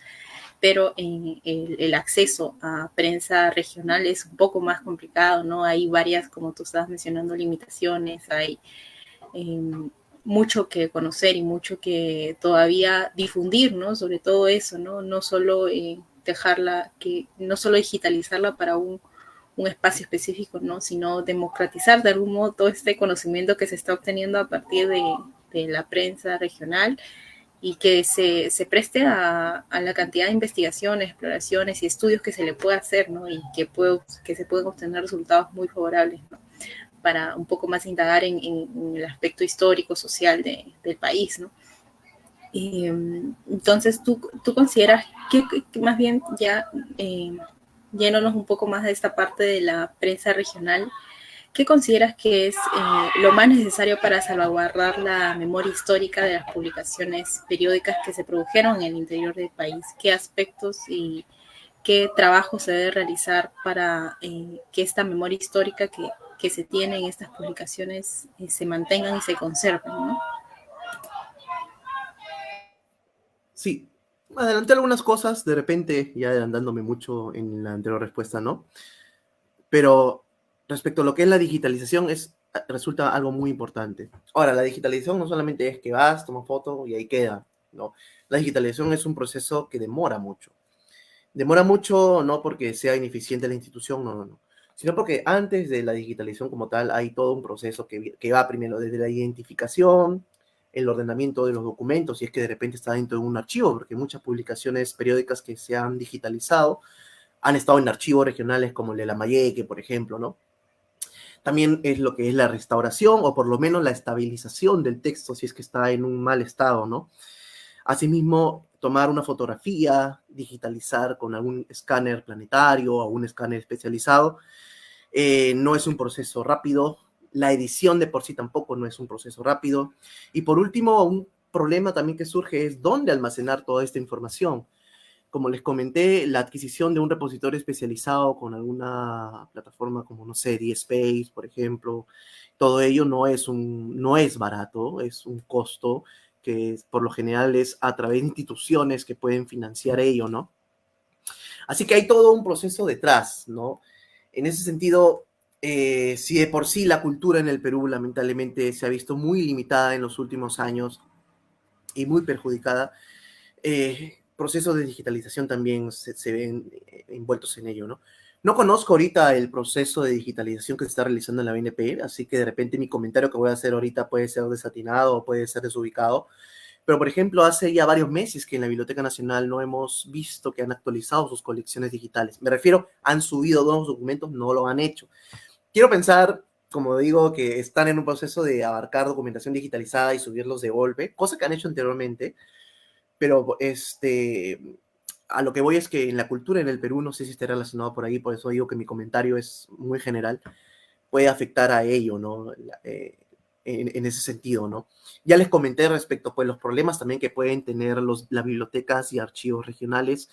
pero el acceso a prensa regional es un poco más complicado, ¿no? Hay varias, como tú estabas mencionando, limitaciones, hay mucho que conocer y mucho que todavía difundir, ¿no? Sobre todo eso, ¿no? No solo no solo digitalizarla para un espacio específico, ¿no? Sino democratizar de algún modo todo este conocimiento que se está obteniendo a partir de la prensa regional, y que se preste a la cantidad de investigaciones, exploraciones y estudios que se le puede hacer, ¿no? Y que se pueden obtener resultados muy favorables, ¿no? Para un poco más indagar en el aspecto histórico, social del país, ¿no? Entonces, ¿tú consideras que más bien ya yéndonos un poco más de esta parte de la prensa regional, ¿qué consideras que es lo más necesario para salvaguardar la memoria histórica de las publicaciones periódicas que se produjeron en el interior del país? ¿Qué aspectos y qué trabajo se debe realizar para que esta memoria histórica que se tiene en estas publicaciones se mantengan y se conserven, ¿no? Sí, adelanté algunas cosas, de repente, ya adelantándome mucho en la anterior respuesta, ¿no? Pero respecto a lo que es la digitalización, resulta algo muy importante. Ahora, la digitalización no solamente es que vas, tomas foto y ahí queda, ¿no? La digitalización es un proceso que demora mucho. Demora mucho no porque sea ineficiente la institución, no, sino porque antes de la digitalización como tal hay todo un proceso que va primero desde la identificación, el ordenamiento de los documentos, si es que de repente está dentro de un archivo, porque muchas publicaciones periódicas que se han digitalizado han estado en archivos regionales como el de Lambayeque, por ejemplo, ¿no? También es lo que es la restauración o por lo menos la estabilización del texto si es que está en un mal estado, ¿no? Asimismo, tomar una fotografía, digitalizar con algún escáner planetario o un escáner especializado, no es un proceso rápido. La edición de por sí tampoco no es un proceso rápido. Y por último, un problema también que surge es dónde almacenar toda esta información. como les comenté, la adquisición de un repositorio especializado con alguna plataforma como, no sé, DSpace, por ejemplo, todo ello no es barato, es un costo que por lo general es a través de instituciones que pueden financiar ello, ¿no? Así que hay todo un proceso detrás, ¿no? En ese sentido, si de por sí la cultura en el Perú lamentablemente se ha visto muy limitada en los últimos años y muy perjudicada, procesos de digitalización también se ven envueltos en ello, ¿no? No conozco ahorita el proceso de digitalización que se está realizando en la BNP, así que de repente mi comentario que voy a hacer ahorita puede ser desatinado o puede ser desubicado, pero por ejemplo, hace ya varios meses que en la Biblioteca Nacional no hemos visto que han actualizado sus colecciones digitales. Me refiero, han subido nuevos documentos, no lo han hecho. Quiero pensar, como digo, que están en un proceso de abarcar documentación digitalizada y subirlos de golpe, cosa que han hecho anteriormente, pero a lo que voy es que en la cultura en el Perú, no sé si esté relacionado por ahí, por eso digo que mi comentario es muy general, puede afectar a ello, ¿no? En ese sentido, ¿no? Ya les comenté respecto, pues, los problemas también que pueden tener las bibliotecas y archivos regionales,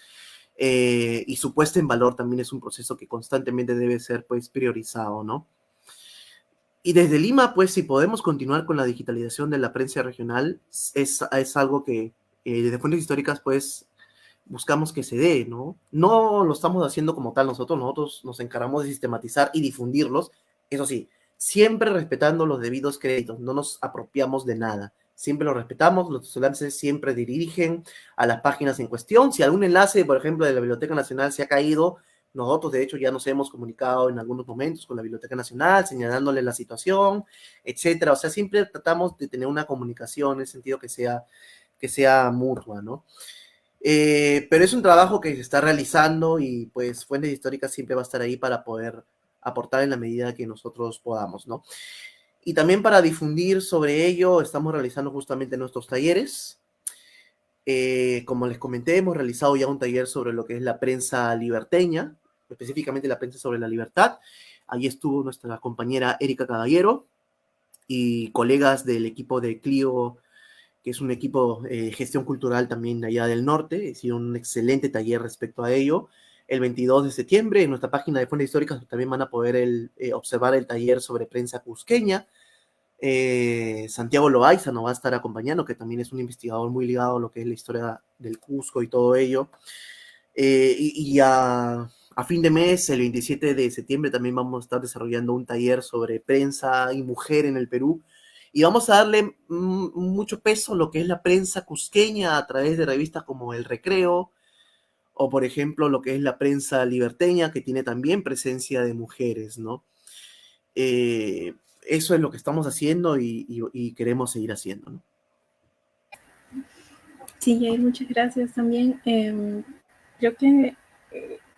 y su puesta en valor también es un proceso que constantemente debe ser, pues, priorizado, ¿no? Y desde Lima, pues, si podemos continuar con la digitalización de la prensa regional, es algo que desde fuentes históricas, pues, buscamos que se dé, ¿no? No lo estamos haciendo como tal nosotros nos encargamos de sistematizar y difundirlos, eso sí, siempre respetando los debidos créditos, no nos apropiamos de nada, siempre lo respetamos, los enlaces siempre dirigen a las páginas en cuestión, si algún enlace, por ejemplo, de la Biblioteca Nacional se ha caído, nosotros de hecho ya nos hemos comunicado en algunos momentos con la Biblioteca Nacional, señalándole la situación, etcétera, o sea, siempre tratamos de tener una comunicación en el sentido que sea mutua, ¿no? Pero es un trabajo que se está realizando y pues Fuentes Históricas siempre va a estar ahí para poder aportar en la medida que nosotros podamos, ¿no? Y también para difundir sobre ello, estamos realizando justamente nuestros talleres. Como les comenté, hemos realizado ya un taller sobre lo que es la prensa liberteña, específicamente la prensa sobre la libertad. Ahí estuvo nuestra compañera Erika Caballero y colegas del equipo de Clio, que es un equipo de gestión cultural también allá del norte. Hicieron un excelente taller respecto a ello. El 22 de septiembre en nuestra página de Fuentes Históricas también van a poder observar el taller sobre prensa cusqueña. Santiago Loaiza nos va a estar acompañando, que también es un investigador muy ligado a lo que es la historia del Cusco y todo ello. Y a fin de mes, el 27 de septiembre, también vamos a estar desarrollando un taller sobre prensa y mujer en el Perú. Y vamos a darle mucho peso a lo que es la prensa cusqueña a través de revistas como El Recreo, o por ejemplo lo que es la prensa liberteña, que tiene también presencia de mujeres, ¿no? Eso es lo que estamos haciendo y queremos seguir haciendo, ¿no? Sí, Jair, muchas gracias también. Creo que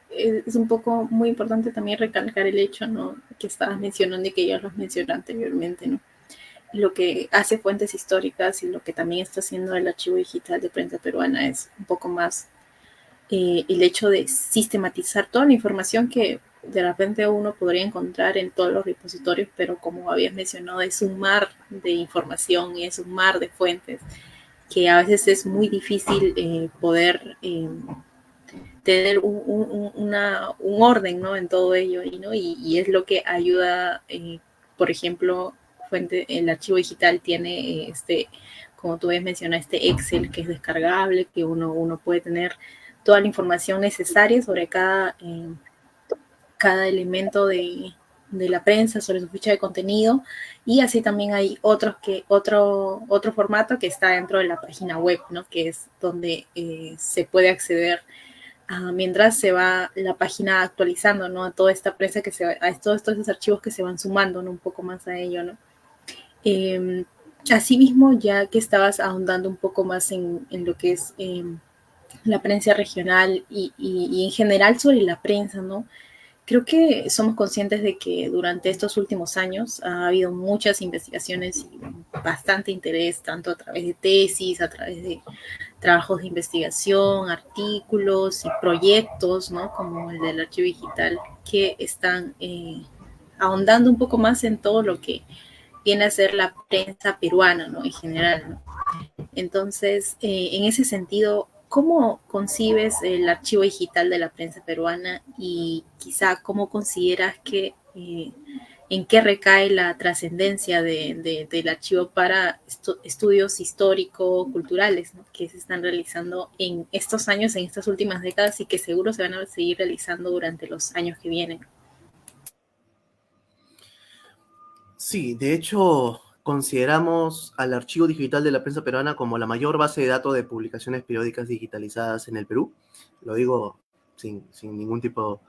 es un poco muy importante también recalcar el hecho, ¿no?, que estabas mencionando y que ya los mencioné anteriormente, ¿no? Lo que hace Fuentes Históricas y lo que también está haciendo el Archivo Digital de Prensa Peruana es un poco más el hecho de sistematizar toda la información que de repente uno podría encontrar en todos los repositorios, pero como habías mencionado, es un mar de información y es un mar de fuentes que a veces es muy difícil poder tener un orden, ¿no?, en todo ello, ¿no? Y es lo que ayuda, por ejemplo, el archivo digital tiene como tú ves mencionado, este Excel que es descargable, que uno puede tener toda la información necesaria sobre cada elemento de la prensa, sobre su ficha de contenido, y así también hay otro formato que está dentro de la página web, ¿no?, que es donde se puede acceder mientras se va la página actualizando, ¿no?, a toda esta prensa a todos estos archivos que se van sumando, ¿no?, un poco más a ello, ¿no? Asimismo, ya que estabas ahondando un poco más en lo que es la prensa regional y en general sobre la prensa, ¿no? Creo que somos conscientes de que durante estos últimos años ha habido muchas investigaciones y bastante interés, tanto a través de tesis, a través de trabajos de investigación, artículos y proyectos, ¿no?, como el del archivo digital, que están ahondando un poco más en todo lo que viene a ser la prensa peruana, ¿no?, en general, ¿no? Entonces, en ese sentido, ¿cómo concibes el archivo digital de la prensa peruana y quizá cómo consideras que en qué recae la trascendencia del archivo para estudios histórico-culturales, ¿no?, que se están realizando en estos años, en estas últimas décadas y que seguro se van a seguir realizando durante los años que vienen? Sí, de hecho, consideramos al archivo digital de la prensa peruana como la mayor base de datos de publicaciones periódicas digitalizadas en el Perú. Lo digo sin ningún tipo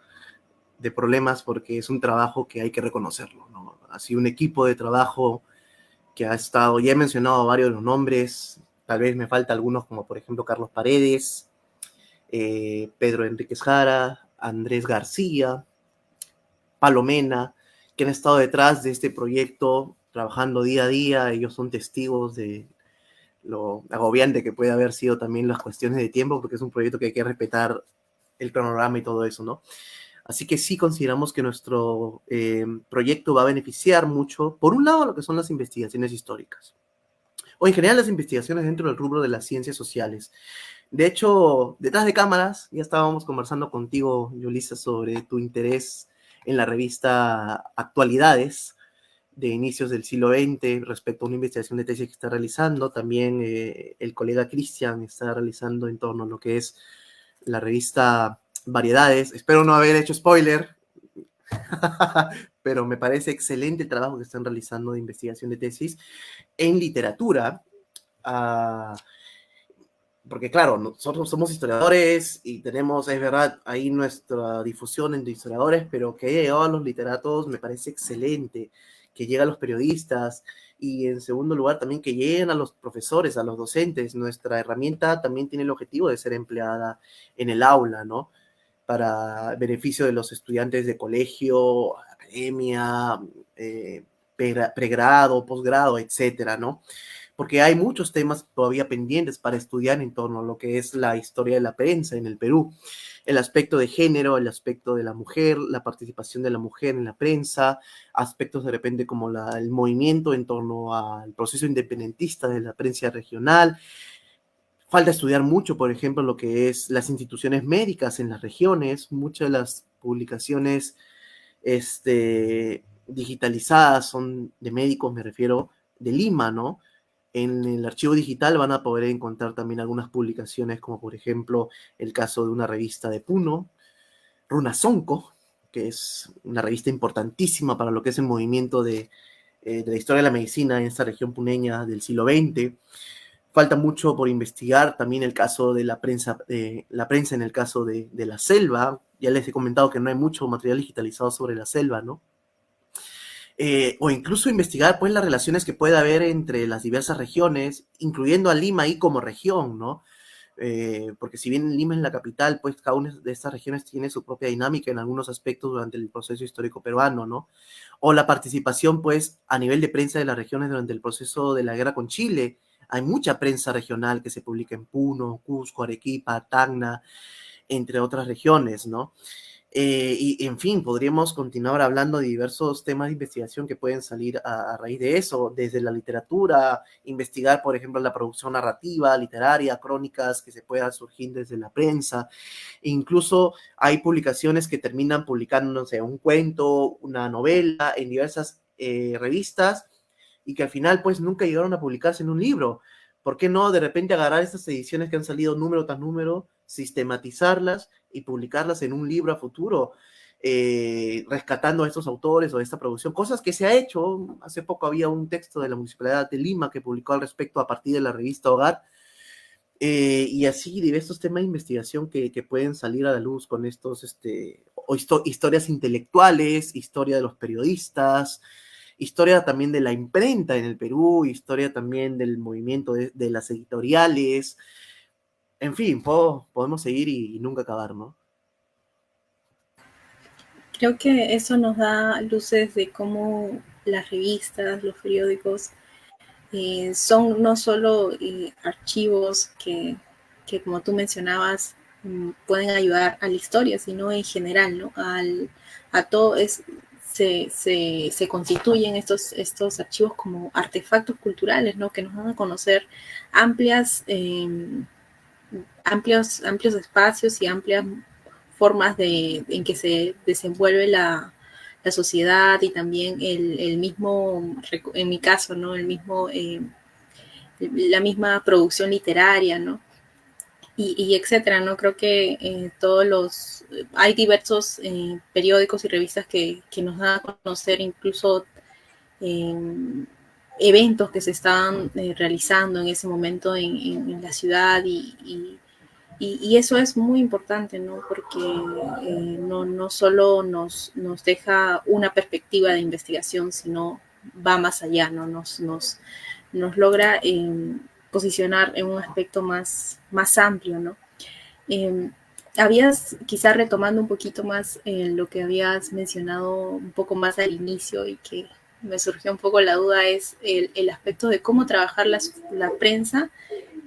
de problemas porque es un trabajo que hay que reconocerlo, ¿no? Ha sido un equipo de trabajo que ha estado, ya he mencionado varios de los nombres, tal vez me falta algunos como por ejemplo Carlos Paredes, Pedro Enríquez Jara, Andrés García, Palomena, que han estado detrás de este proyecto, trabajando día a día. Ellos son testigos de lo agobiante que puede haber sido también las cuestiones de tiempo, porque es un proyecto que hay que respetar el cronograma y todo eso, ¿no? Así que sí consideramos que nuestro proyecto va a beneficiar mucho, por un lado, lo que son las investigaciones históricas, o en general las investigaciones dentro del rubro de las ciencias sociales. De hecho, detrás de cámaras, ya estábamos conversando contigo, Yulisa, sobre tu interés en la revista Actualidades de inicios del siglo XX respecto a una investigación de tesis que está realizando. También el colega Cristian está realizando en torno a lo que es la revista Variedades. Espero no haber hecho spoiler, pero me parece excelente el trabajo que están realizando de investigación de tesis en literatura. Uh, porque claro, nosotros somos historiadores y tenemos, es verdad, ahí nuestra difusión entre historiadores, pero que haya llegado a los literatos me parece excelente, que llegue a los periodistas y en segundo lugar también que lleguen a los profesores, a los docentes. Nuestra herramienta también tiene el objetivo de ser empleada en el aula, ¿no? Para beneficio de los estudiantes de colegio, academia, pregrado, posgrado, etcétera, ¿no? Porque hay muchos temas todavía pendientes para estudiar en torno a lo que es la historia de la prensa en el Perú. El aspecto de género, el aspecto de la mujer, la participación de la mujer en la prensa, aspectos de repente como el movimiento en torno al proceso independentista de la prensa regional. Falta estudiar mucho, por ejemplo, lo que es las instituciones médicas en las regiones. Muchas de las publicaciones digitalizadas son de médicos, me refiero, de Lima, ¿no? En el archivo digital van a poder encontrar también algunas publicaciones, como por ejemplo el caso de una revista de Puno, Runasonco, que es una revista importantísima para lo que es el movimiento de la historia de la medicina en esta región puneña del siglo XX. Falta mucho por investigar también el caso de la prensa en el caso de la selva. Ya les he comentado que no hay mucho material digitalizado sobre la selva, ¿no? O incluso investigar pues las relaciones que puede haber entre las diversas regiones, incluyendo a Lima ahí como región, ¿no? Porque si bien Lima es la capital, pues cada una de estas regiones tiene su propia dinámica en algunos aspectos durante el proceso histórico peruano, ¿no? O la participación, pues, a nivel de prensa de las regiones durante el proceso de la guerra con Chile. Hay mucha prensa regional que se publica en Puno, Cusco, Arequipa, Tacna, entre otras regiones, ¿no? Y en fin, podríamos continuar hablando de diversos temas de investigación que pueden salir a raíz de eso, desde la literatura, investigar, por ejemplo, la producción narrativa, literaria, crónicas que se puedan surgir desde la prensa. E incluso hay publicaciones que terminan publicando, no sé, un cuento, una novela en diversas revistas y que al final pues nunca llegaron a publicarse en un libro. ¿Por qué no de repente agarrar estas ediciones que han salido número tras número, sistematizarlas y publicarlas en un libro a futuro, rescatando a estos autores o esta producción? Cosas que se ha hecho. Hace poco había un texto de la Municipalidad de Lima que publicó al respecto a partir de la revista Hogar, y así diversos temas de investigación que pueden salir a la luz con estos, historias intelectuales, historia de los periodistas, historia también de la imprenta en el Perú, historia también del movimiento de las editoriales. En fin, podemos seguir y nunca acabar, ¿no? Creo que eso nos da luces de cómo las revistas, los periódicos, son no solo archivos que, como tú mencionabas, pueden ayudar a la historia, sino en general, ¿no? A todo se constituyen estos archivos como artefactos culturales, ¿no? Que nos van a conocer amplias amplios espacios y amplias formas en que se desenvuelve la sociedad y también el mismo, en mi caso, ¿no? La misma producción literaria, ¿no? Y etcétera, ¿no? Creo que hay diversos periódicos y revistas que nos dan a conocer incluso eh, eventos que se estaban realizando en ese momento en la ciudad y eso es muy importante, ¿no? Porque no solo nos deja una perspectiva de investigación, sino va más allá, ¿no? Nos logra posicionar en un aspecto más amplio, ¿no? Eh, quizás retomando un poquito más lo que habías mencionado un poco más al inicio y que me surgió un poco la duda, es el aspecto de cómo trabajar la prensa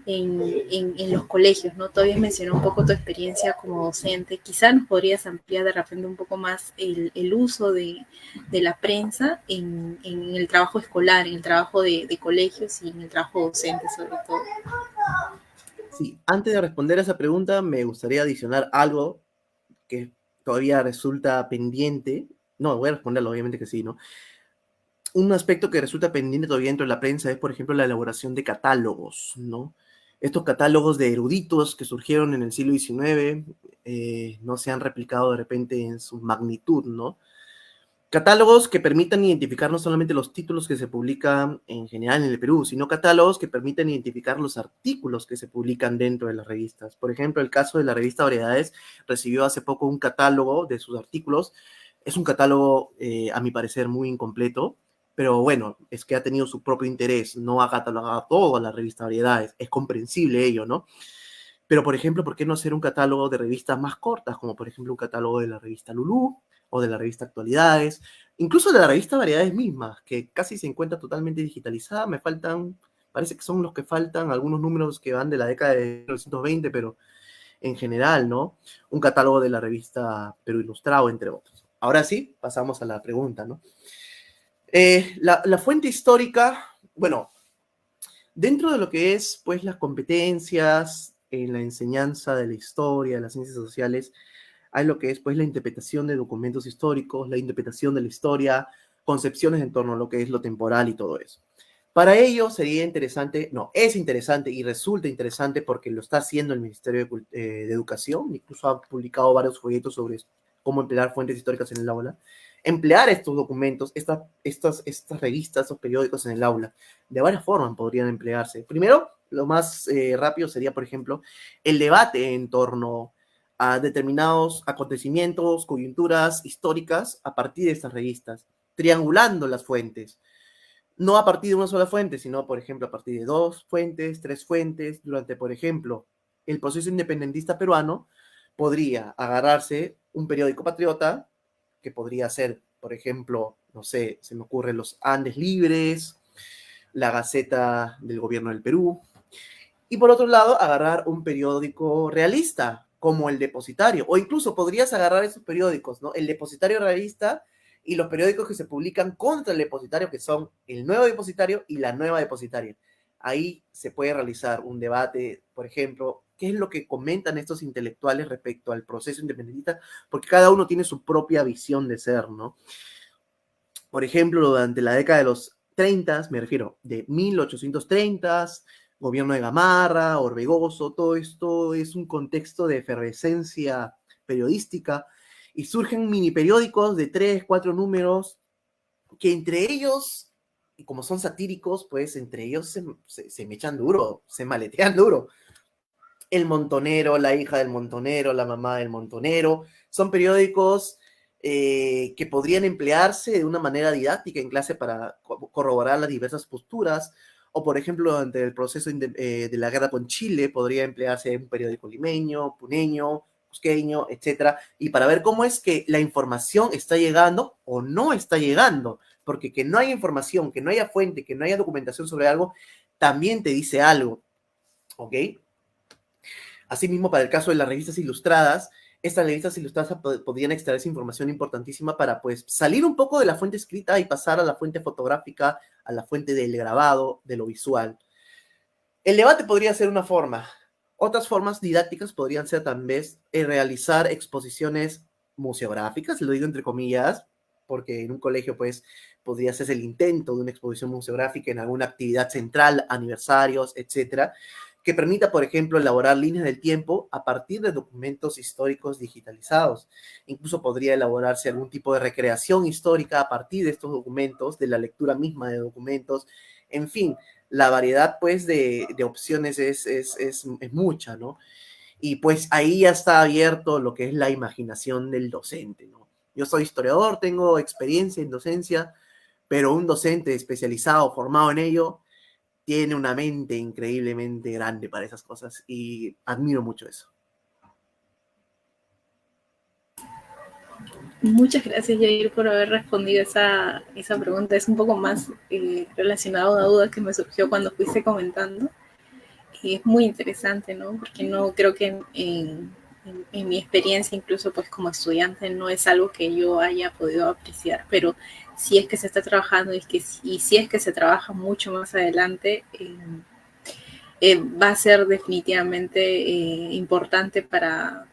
en los colegios, ¿no? Todavía mencionó un poco tu experiencia como docente. Quizás nos podrías ampliar de repente un poco más el uso de la prensa en el trabajo escolar, en el trabajo de colegios y en el trabajo docente sobre todo. Sí, antes de responder a esa pregunta, me gustaría adicionar algo que todavía resulta pendiente. No, voy a responderlo, obviamente que sí, ¿no? Un aspecto que resulta pendiente todavía dentro de la prensa es, por ejemplo, la elaboración de catálogos, ¿no? Estos catálogos de eruditos que surgieron en el siglo XIX no se han replicado de repente en su magnitud, ¿no? Catálogos que permitan identificar no solamente los títulos que se publican en general en el Perú, sino catálogos que permitan identificar los artículos que se publican dentro de las revistas. Por ejemplo, el caso de la revista Variedades recibió hace poco un catálogo de sus artículos. Es un catálogo, a mi parecer, muy incompleto, pero bueno, es que ha tenido su propio interés, no ha catalogado toda la revista Variedades, es comprensible ello, ¿no? Pero, por ejemplo, ¿por qué no hacer un catálogo de revistas más cortas, como por ejemplo un catálogo de la revista Lulú o de la revista Actualidades, incluso de la revista Variedades mismas, que casi se encuentra totalmente digitalizada? Me faltan, parece que son los que faltan algunos números que van de la década de 1920, pero en general, ¿no? Un catálogo de la revista Perú Ilustrado, entre otros. Ahora sí, pasamos a la pregunta, ¿no? La fuente histórica, bueno, dentro de lo que es, pues, las competencias en la enseñanza de la historia, de las ciencias sociales, hay lo que es, pues, la interpretación de documentos históricos, la interpretación de la historia, concepciones en torno a lo que es lo temporal y todo eso. Para ello sería interesante, no, es interesante y resulta interesante porque lo está haciendo el Ministerio de Educación, incluso ha publicado varios folletos sobre cómo emplear fuentes históricas en el aula, emplear estos documentos, estas revistas, estos periódicos en el aula. De varias formas podrían emplearse. Primero, lo más rápido sería, por ejemplo, el debate en torno a determinados acontecimientos, coyunturas históricas a partir de estas revistas, triangulando las fuentes. No a partir de una sola fuente, sino, por ejemplo, a partir de 2 fuentes, 3 fuentes. Durante, por ejemplo, el proceso independentista peruano, podría agarrarse un periódico patriota, que podría ser, por ejemplo, no sé, se me ocurre Los Andes Libres, la Gaceta del Gobierno del Perú, y por otro lado, agarrar un periódico realista, como El Depositario, o incluso podrías agarrar esos periódicos, ¿no? El Depositario realista y los periódicos que se publican contra el Depositario, que son El Nuevo Depositario y La Nueva Depositaria. Ahí se puede realizar un debate, por ejemplo, qué es lo que comentan estos intelectuales respecto al proceso independentista, porque cada uno tiene su propia visión de ser, ¿no? Por ejemplo, durante la década de los 30, me refiero, de 1830, gobierno de Gamarra, Orbegoso, todo esto es un contexto de efervescencia periodística y surgen mini periódicos de 3, 4 números que entre ellos, y como son satíricos, pues entre ellos se mechan duro, se maletean duro. El Montonero, La hija del Montonero, La mamá del Montonero, son periódicos que podrían emplearse de una manera didáctica en clase para corroborar las diversas posturas, o por ejemplo, durante el proceso de la guerra con Chile, podría emplearse un periódico limeño, puneño, cusqueño, etcétera, y para ver cómo es que la información está llegando o no está llegando, porque que no haya información, que no haya fuente, que no haya documentación sobre algo, también te dice algo, ¿ok? Asimismo, para el caso de las revistas ilustradas, estas revistas ilustradas podrían extraer información importantísima para, pues, salir un poco de la fuente escrita y pasar a la fuente fotográfica, a la fuente del grabado, de lo visual. El debate podría ser una forma. Otras formas didácticas podrían ser tal vez realizar exposiciones museográficas, lo digo entre comillas, porque en un colegio pues podría hacerse el intento de una exposición museográfica en alguna actividad central, aniversarios, etcétera, que permita, por ejemplo, elaborar líneas del tiempo a partir de documentos históricos digitalizados. Incluso podría elaborarse algún tipo de recreación histórica a partir de estos documentos, de la lectura misma de documentos, en fin, la variedad pues de opciones es mucha, ¿no? Y pues ahí ya está abierto lo que es la imaginación del docente, ¿no? Yo soy historiador, tengo experiencia en docencia, pero un docente especializado, formado en ello, tiene una mente increíblemente grande para esas cosas y admiro mucho eso. Muchas gracias, Jair, por haber respondido esa pregunta. Es un poco más relacionado a una duda que me surgió cuando fuiste comentando. Y es muy interesante, ¿no? Porque no creo que en mi experiencia, incluso pues como estudiante, no es algo que yo haya podido apreciar, pero si es que se está trabajando y si es que se trabaja mucho más adelante, va a ser definitivamente importante para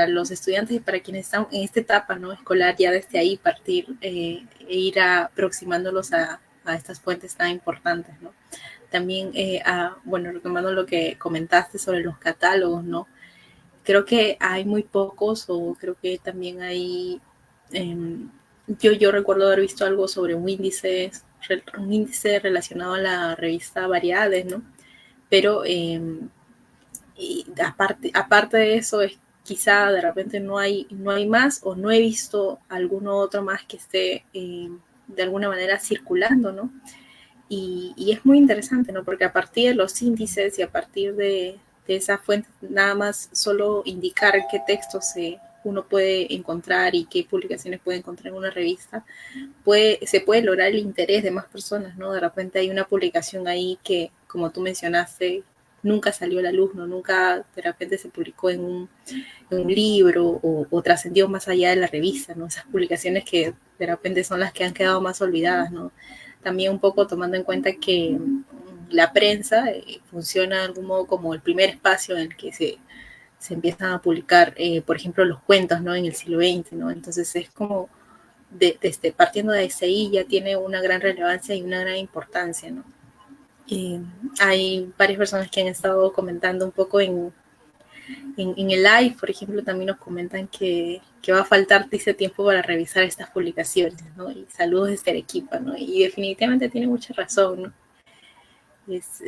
los estudiantes y para quienes están en esta etapa, ¿no? Escolar, ya desde ahí partir e ir aproximándolos a estas fuentes tan importantes, ¿no? También, bueno, retomando lo que comentaste sobre los catálogos, ¿no? Creo que hay muy pocos, o creo que también hay, eh, yo recuerdo haber visto algo sobre un índice relacionado a la revista Variedades, ¿no? Pero y aparte de eso, es quizá de repente no hay más, o no he visto alguno otro más que esté de alguna manera circulando, ¿no? Y es muy interesante, ¿no? Porque a partir de los índices y a partir de esa fuente, nada más solo indicar qué textos uno puede encontrar y qué publicaciones puede encontrar en una revista, se puede lograr el interés de más personas, ¿no? De repente hay una publicación ahí que, como tú mencionaste, nunca salió a la luz, ¿no? Nunca de repente se publicó en un libro o trascendió más allá de la revista, ¿no? Esas publicaciones que de repente son las que han quedado más olvidadas, ¿no? También un poco tomando en cuenta que la prensa funciona de algún modo como el primer espacio en el que se empiezan a publicar, por ejemplo, los cuentos, ¿no? En el siglo XX, ¿no? Entonces es como, partiendo de ahí ya tiene una gran relevancia y una gran importancia, ¿no? Hay varias personas que han estado comentando un poco en el live, por ejemplo, también nos comentan que va a faltar ese tiempo para revisar estas publicaciones, ¿no? Y saludos desde Arequipa, ¿no? Y definitivamente tiene mucha razón, ¿no? Es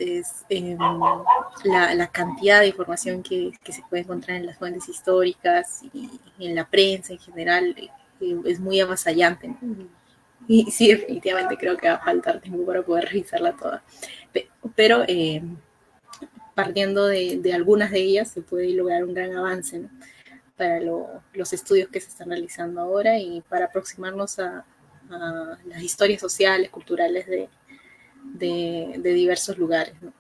la cantidad de información que se puede encontrar en las fuentes históricas y en la prensa en general es muy avasallante, ¿no? Y sí, definitivamente creo que va a faltar tiempo para poder revisarla toda. Pero partiendo de algunas de ellas se puede lograr un gran avance, ¿no? Para los estudios que se están realizando ahora y para aproximarnos a las historias sociales, culturales de diversos lugares, ¿no?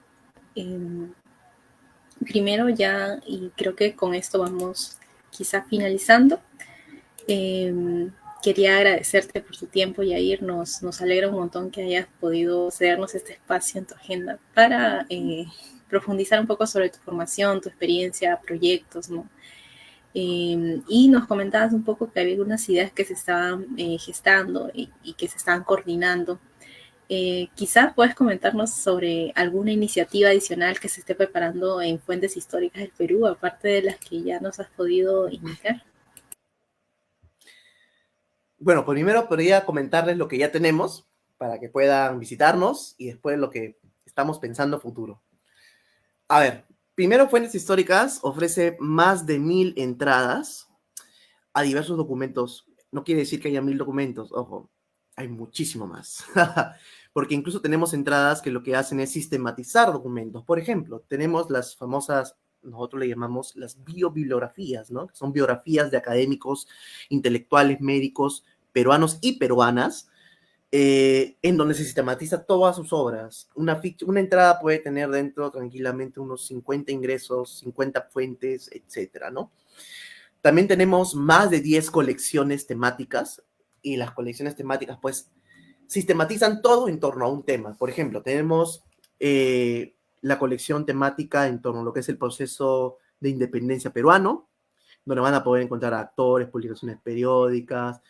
Primero ya, y creo que con esto vamos quizá finalizando, quería agradecerte por tu tiempo, Yair. Nos alegra un montón que hayas podido cedernos este espacio en tu agenda para profundizar un poco sobre tu formación, tu experiencia, proyectos, ¿no? Y nos comentabas un poco que había algunas ideas que se estaban gestando y que se estaban coordinando. Quizás puedes comentarnos sobre alguna iniciativa adicional que se esté preparando en fuentes históricas del Perú, aparte de las que ya nos has podido indicar. Bueno, primero podría comentarles lo que ya tenemos para que puedan visitarnos y después lo que estamos pensando futuro. A ver, primero Fuentes Históricas ofrece más de 1000 entradas a diversos documentos. No quiere decir que haya 1000 documentos, ojo, hay muchísimo más. Porque incluso tenemos entradas que lo que hacen es sistematizar documentos. Por ejemplo, tenemos las famosas, nosotros le llamamos las biobibliografías, ¿no? Son biografías de académicos, intelectuales, médicos, peruanos y peruanas, en donde se sistematiza todas sus obras. Una entrada puede tener dentro tranquilamente unos 50 ingresos, 50 fuentes, etcétera, ¿no? También tenemos más de 10 colecciones temáticas, y las colecciones temáticas, pues, sistematizan todo en torno a un tema. Por ejemplo, tenemos la colección temática en torno a lo que es el proceso de independencia peruano, donde van a poder encontrar actores, publicaciones periódicas,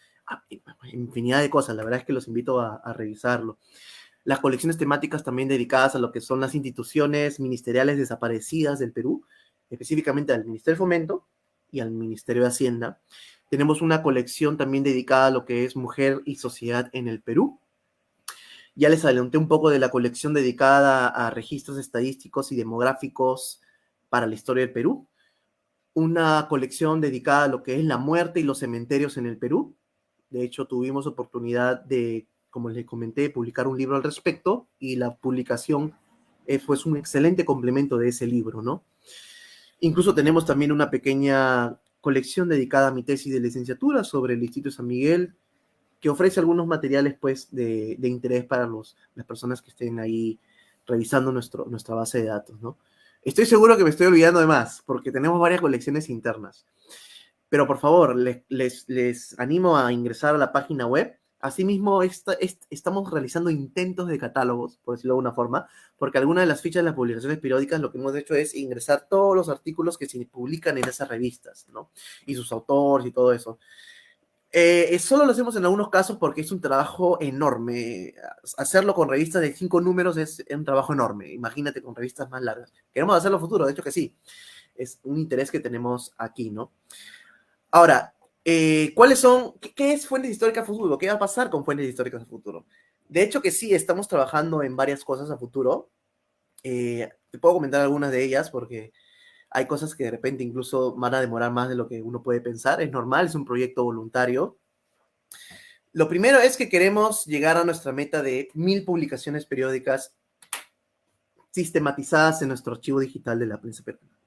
infinidad de cosas. La verdad es que los invito a revisarlo. Las colecciones temáticas también dedicadas a lo que son las instituciones ministeriales desaparecidas del Perú, específicamente al Ministerio de Fomento y al Ministerio de Hacienda. Tenemos una colección también dedicada a lo que es mujer y sociedad en el Perú. Ya les adelanté un poco de la colección dedicada a registros estadísticos y demográficos para la historia del Perú. Una colección dedicada a lo que es la muerte y los cementerios en el Perú. De hecho, tuvimos oportunidad de, como les comenté, publicar un libro al respecto, y la publicación fue un excelente complemento de ese libro, ¿no? Incluso tenemos también una pequeña colección dedicada a mi tesis de licenciatura sobre el Instituto San Miguel, que ofrece algunos materiales, pues, de interés para las personas que estén ahí revisando nuestra base de datos, ¿no? Estoy seguro que me estoy olvidando de más, porque tenemos varias colecciones internas. Pero por favor, les animo a ingresar a la página web. Asimismo, estamos realizando intentos de catálogos, por decirlo de alguna forma, porque algunas de las fichas de las publicaciones periódicas lo que hemos hecho es ingresar todos los artículos que se publican en esas revistas, ¿no? Y sus autores y todo eso. Solo lo hacemos en algunos casos porque es un trabajo enorme. Hacerlo con revistas de 5 números es un trabajo enorme. Imagínate con revistas más largas. Queremos hacerlo futuro, de hecho que sí. Es un interés que tenemos aquí, ¿no? Ahora, ¿qué es Fuentes Históricas a Futuro? ¿Qué va a pasar con Fuentes Históricas a Futuro? De hecho que sí, estamos trabajando en varias cosas a futuro. Te puedo comentar algunas de ellas porque hay cosas que de repente incluso van a demorar más de lo que uno puede pensar. Es normal, es un proyecto voluntario. Lo primero es que queremos llegar a nuestra meta de 1000 publicaciones periódicas sistematizadas en nuestro archivo digital de la prensa peruana.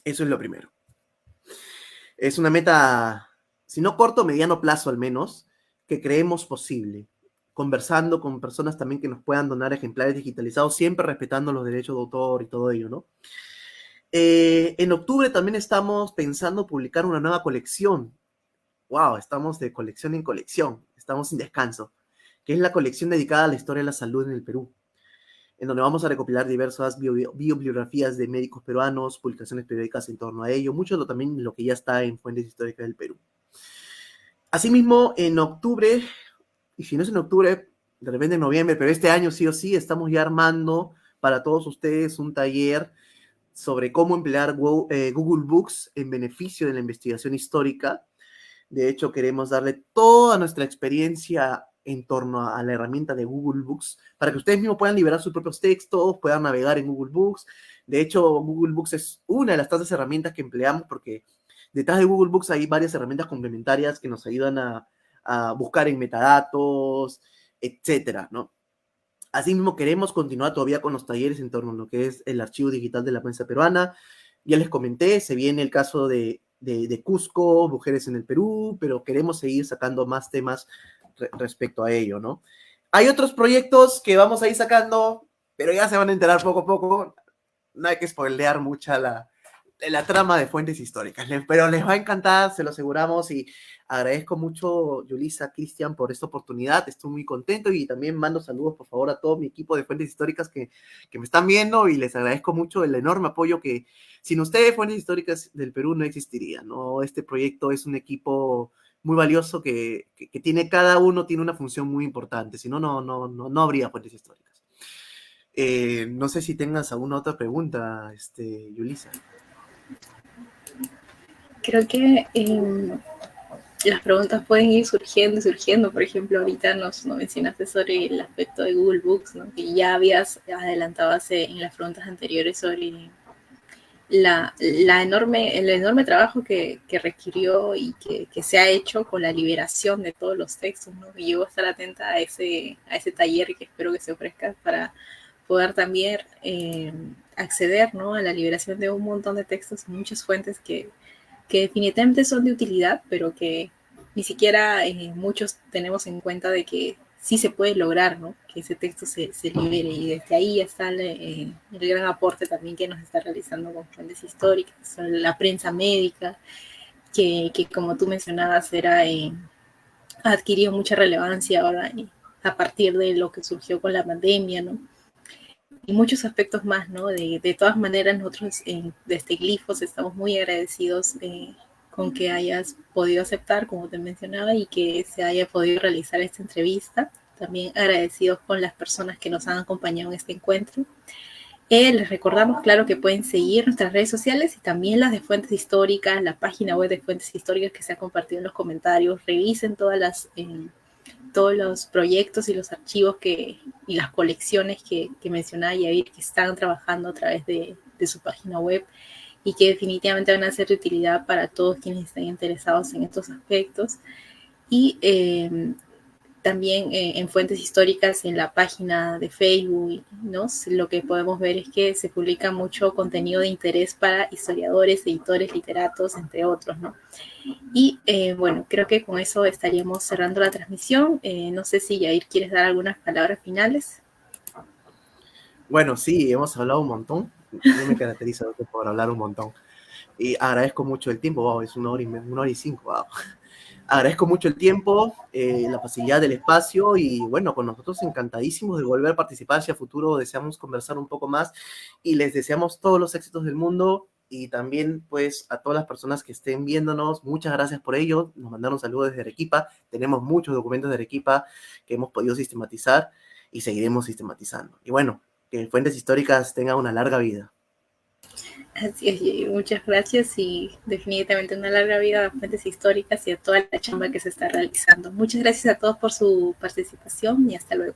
Eso es lo primero. Es una meta, si no corto, mediano plazo al menos, que creemos posible, conversando con personas también que nos puedan donar ejemplares digitalizados, siempre respetando los derechos de autor y todo ello, ¿no? En octubre también estamos pensando publicar una nueva colección. Wow, estamos de colección en colección, estamos sin descanso, que es la colección dedicada a la historia de la salud en el Perú, en donde vamos a recopilar diversas bibliografías de médicos peruanos, publicaciones periódicas en torno a ello, mucho también lo que ya está en Fuentes Históricas del Perú. Asimismo, en octubre, y si no es en octubre, de repente en noviembre, pero este año sí o sí, estamos ya armando para todos ustedes un taller sobre cómo emplear Google Books en beneficio de la investigación histórica. De hecho, queremos darle toda nuestra experiencia en torno a la herramienta de Google Books para que ustedes mismos puedan liberar sus propios textos, puedan navegar en Google Books. De hecho, Google Books es una de las tantas herramientas que empleamos porque detrás de Google Books hay varias herramientas complementarias que nos ayudan a buscar en metadatos, etcétera, ¿no? Asimismo, queremos continuar todavía con los talleres en torno a lo que es el archivo digital de la prensa peruana. Ya les comenté, se viene el caso de Cusco, mujeres en el Perú, pero queremos seguir sacando más temas respecto a ello, ¿no? Hay otros proyectos que vamos a ir sacando, pero ya se van a enterar poco a poco. No hay que spoilear mucha la trama de Fuentes Históricas, pero les va a encantar, se lo aseguramos, y agradezco mucho, Yulisa, Cristian, por esta oportunidad. Estoy muy contento y también mando saludos, por favor, a todo mi equipo de Fuentes Históricas que me están viendo, y les agradezco mucho el enorme apoyo que sin ustedes Fuentes Históricas del Perú no existiría, ¿no? Este proyecto es un equipo muy valioso que tiene, cada uno tiene una función muy importante, si no, no habría Fuentes Históricas. No sé si tengas alguna otra pregunta, Yulisa. Creo que las preguntas pueden ir surgiendo y surgiendo. Por ejemplo, ahorita nos mencionaste sobre el aspecto de Google Books, ¿no? Que ya habías adelantado en las preguntas anteriores sobre el enorme trabajo que requirió y que se ha hecho con la liberación de todos los textos, ¿no? Y yo voy a estar atenta a ese taller que espero que se ofrezca para poder también acceder, ¿no?, a la liberación de un montón de textos y muchas fuentes que definitivamente son de utilidad, pero que ni siquiera muchos tenemos en cuenta de que sí se puede lograr, ¿no?, que ese texto se libere, y desde ahí está el gran aporte también que nos está realizando con fuentes históricas, la prensa médica, que como tú mencionabas, ha adquirido mucha relevancia ahora a partir de lo que surgió con la pandemia, ¿no? y muchos aspectos más, ¿no? De todas maneras, nosotros desde Glifos estamos muy agradecidos con que hayas podido aceptar, como te mencionaba, y que se haya podido realizar esta entrevista. También agradecidos con las personas que nos han acompañado en este encuentro. Les recordamos, claro, que pueden seguir nuestras redes sociales y también las de Fuentes Históricas, la página web de Fuentes Históricas que se ha compartido en los comentarios. Revisen todos los proyectos y los archivos y las colecciones que mencionaba Yair, que están trabajando a través de su página web y que definitivamente van a ser de utilidad para todos quienes estén interesados en estos aspectos. Y también en Fuentes Históricas, en la página de Facebook, ¿no? Lo que podemos ver es que se publica mucho contenido de interés para historiadores, editores, literatos, entre otros, ¿no? Y bueno, creo que con eso estaríamos cerrando la transmisión. No sé si Yair quieres dar algunas palabras finales. Bueno, sí, hemos hablado un montón. Yo me caracterizo por hablar un montón. Y agradezco mucho el tiempo, wow, es 1 hora y 5, wow. Agradezco mucho el tiempo, la facilidad del espacio y bueno, con nosotros encantadísimos de volver a participar hacia futuro, deseamos conversar un poco más y les deseamos todos los éxitos del mundo y también pues a todas las personas que estén viéndonos, muchas gracias por ello, nos mandaron saludos desde Arequipa, tenemos muchos documentos de Arequipa que hemos podido sistematizar y seguiremos sistematizando. Y bueno, que Fuentes Históricas tengan una larga vida. Así es, muchas gracias y definitivamente una larga vida a Fuentes Históricas y a toda la chamba que se está realizando. Muchas gracias a todos por su participación y hasta luego.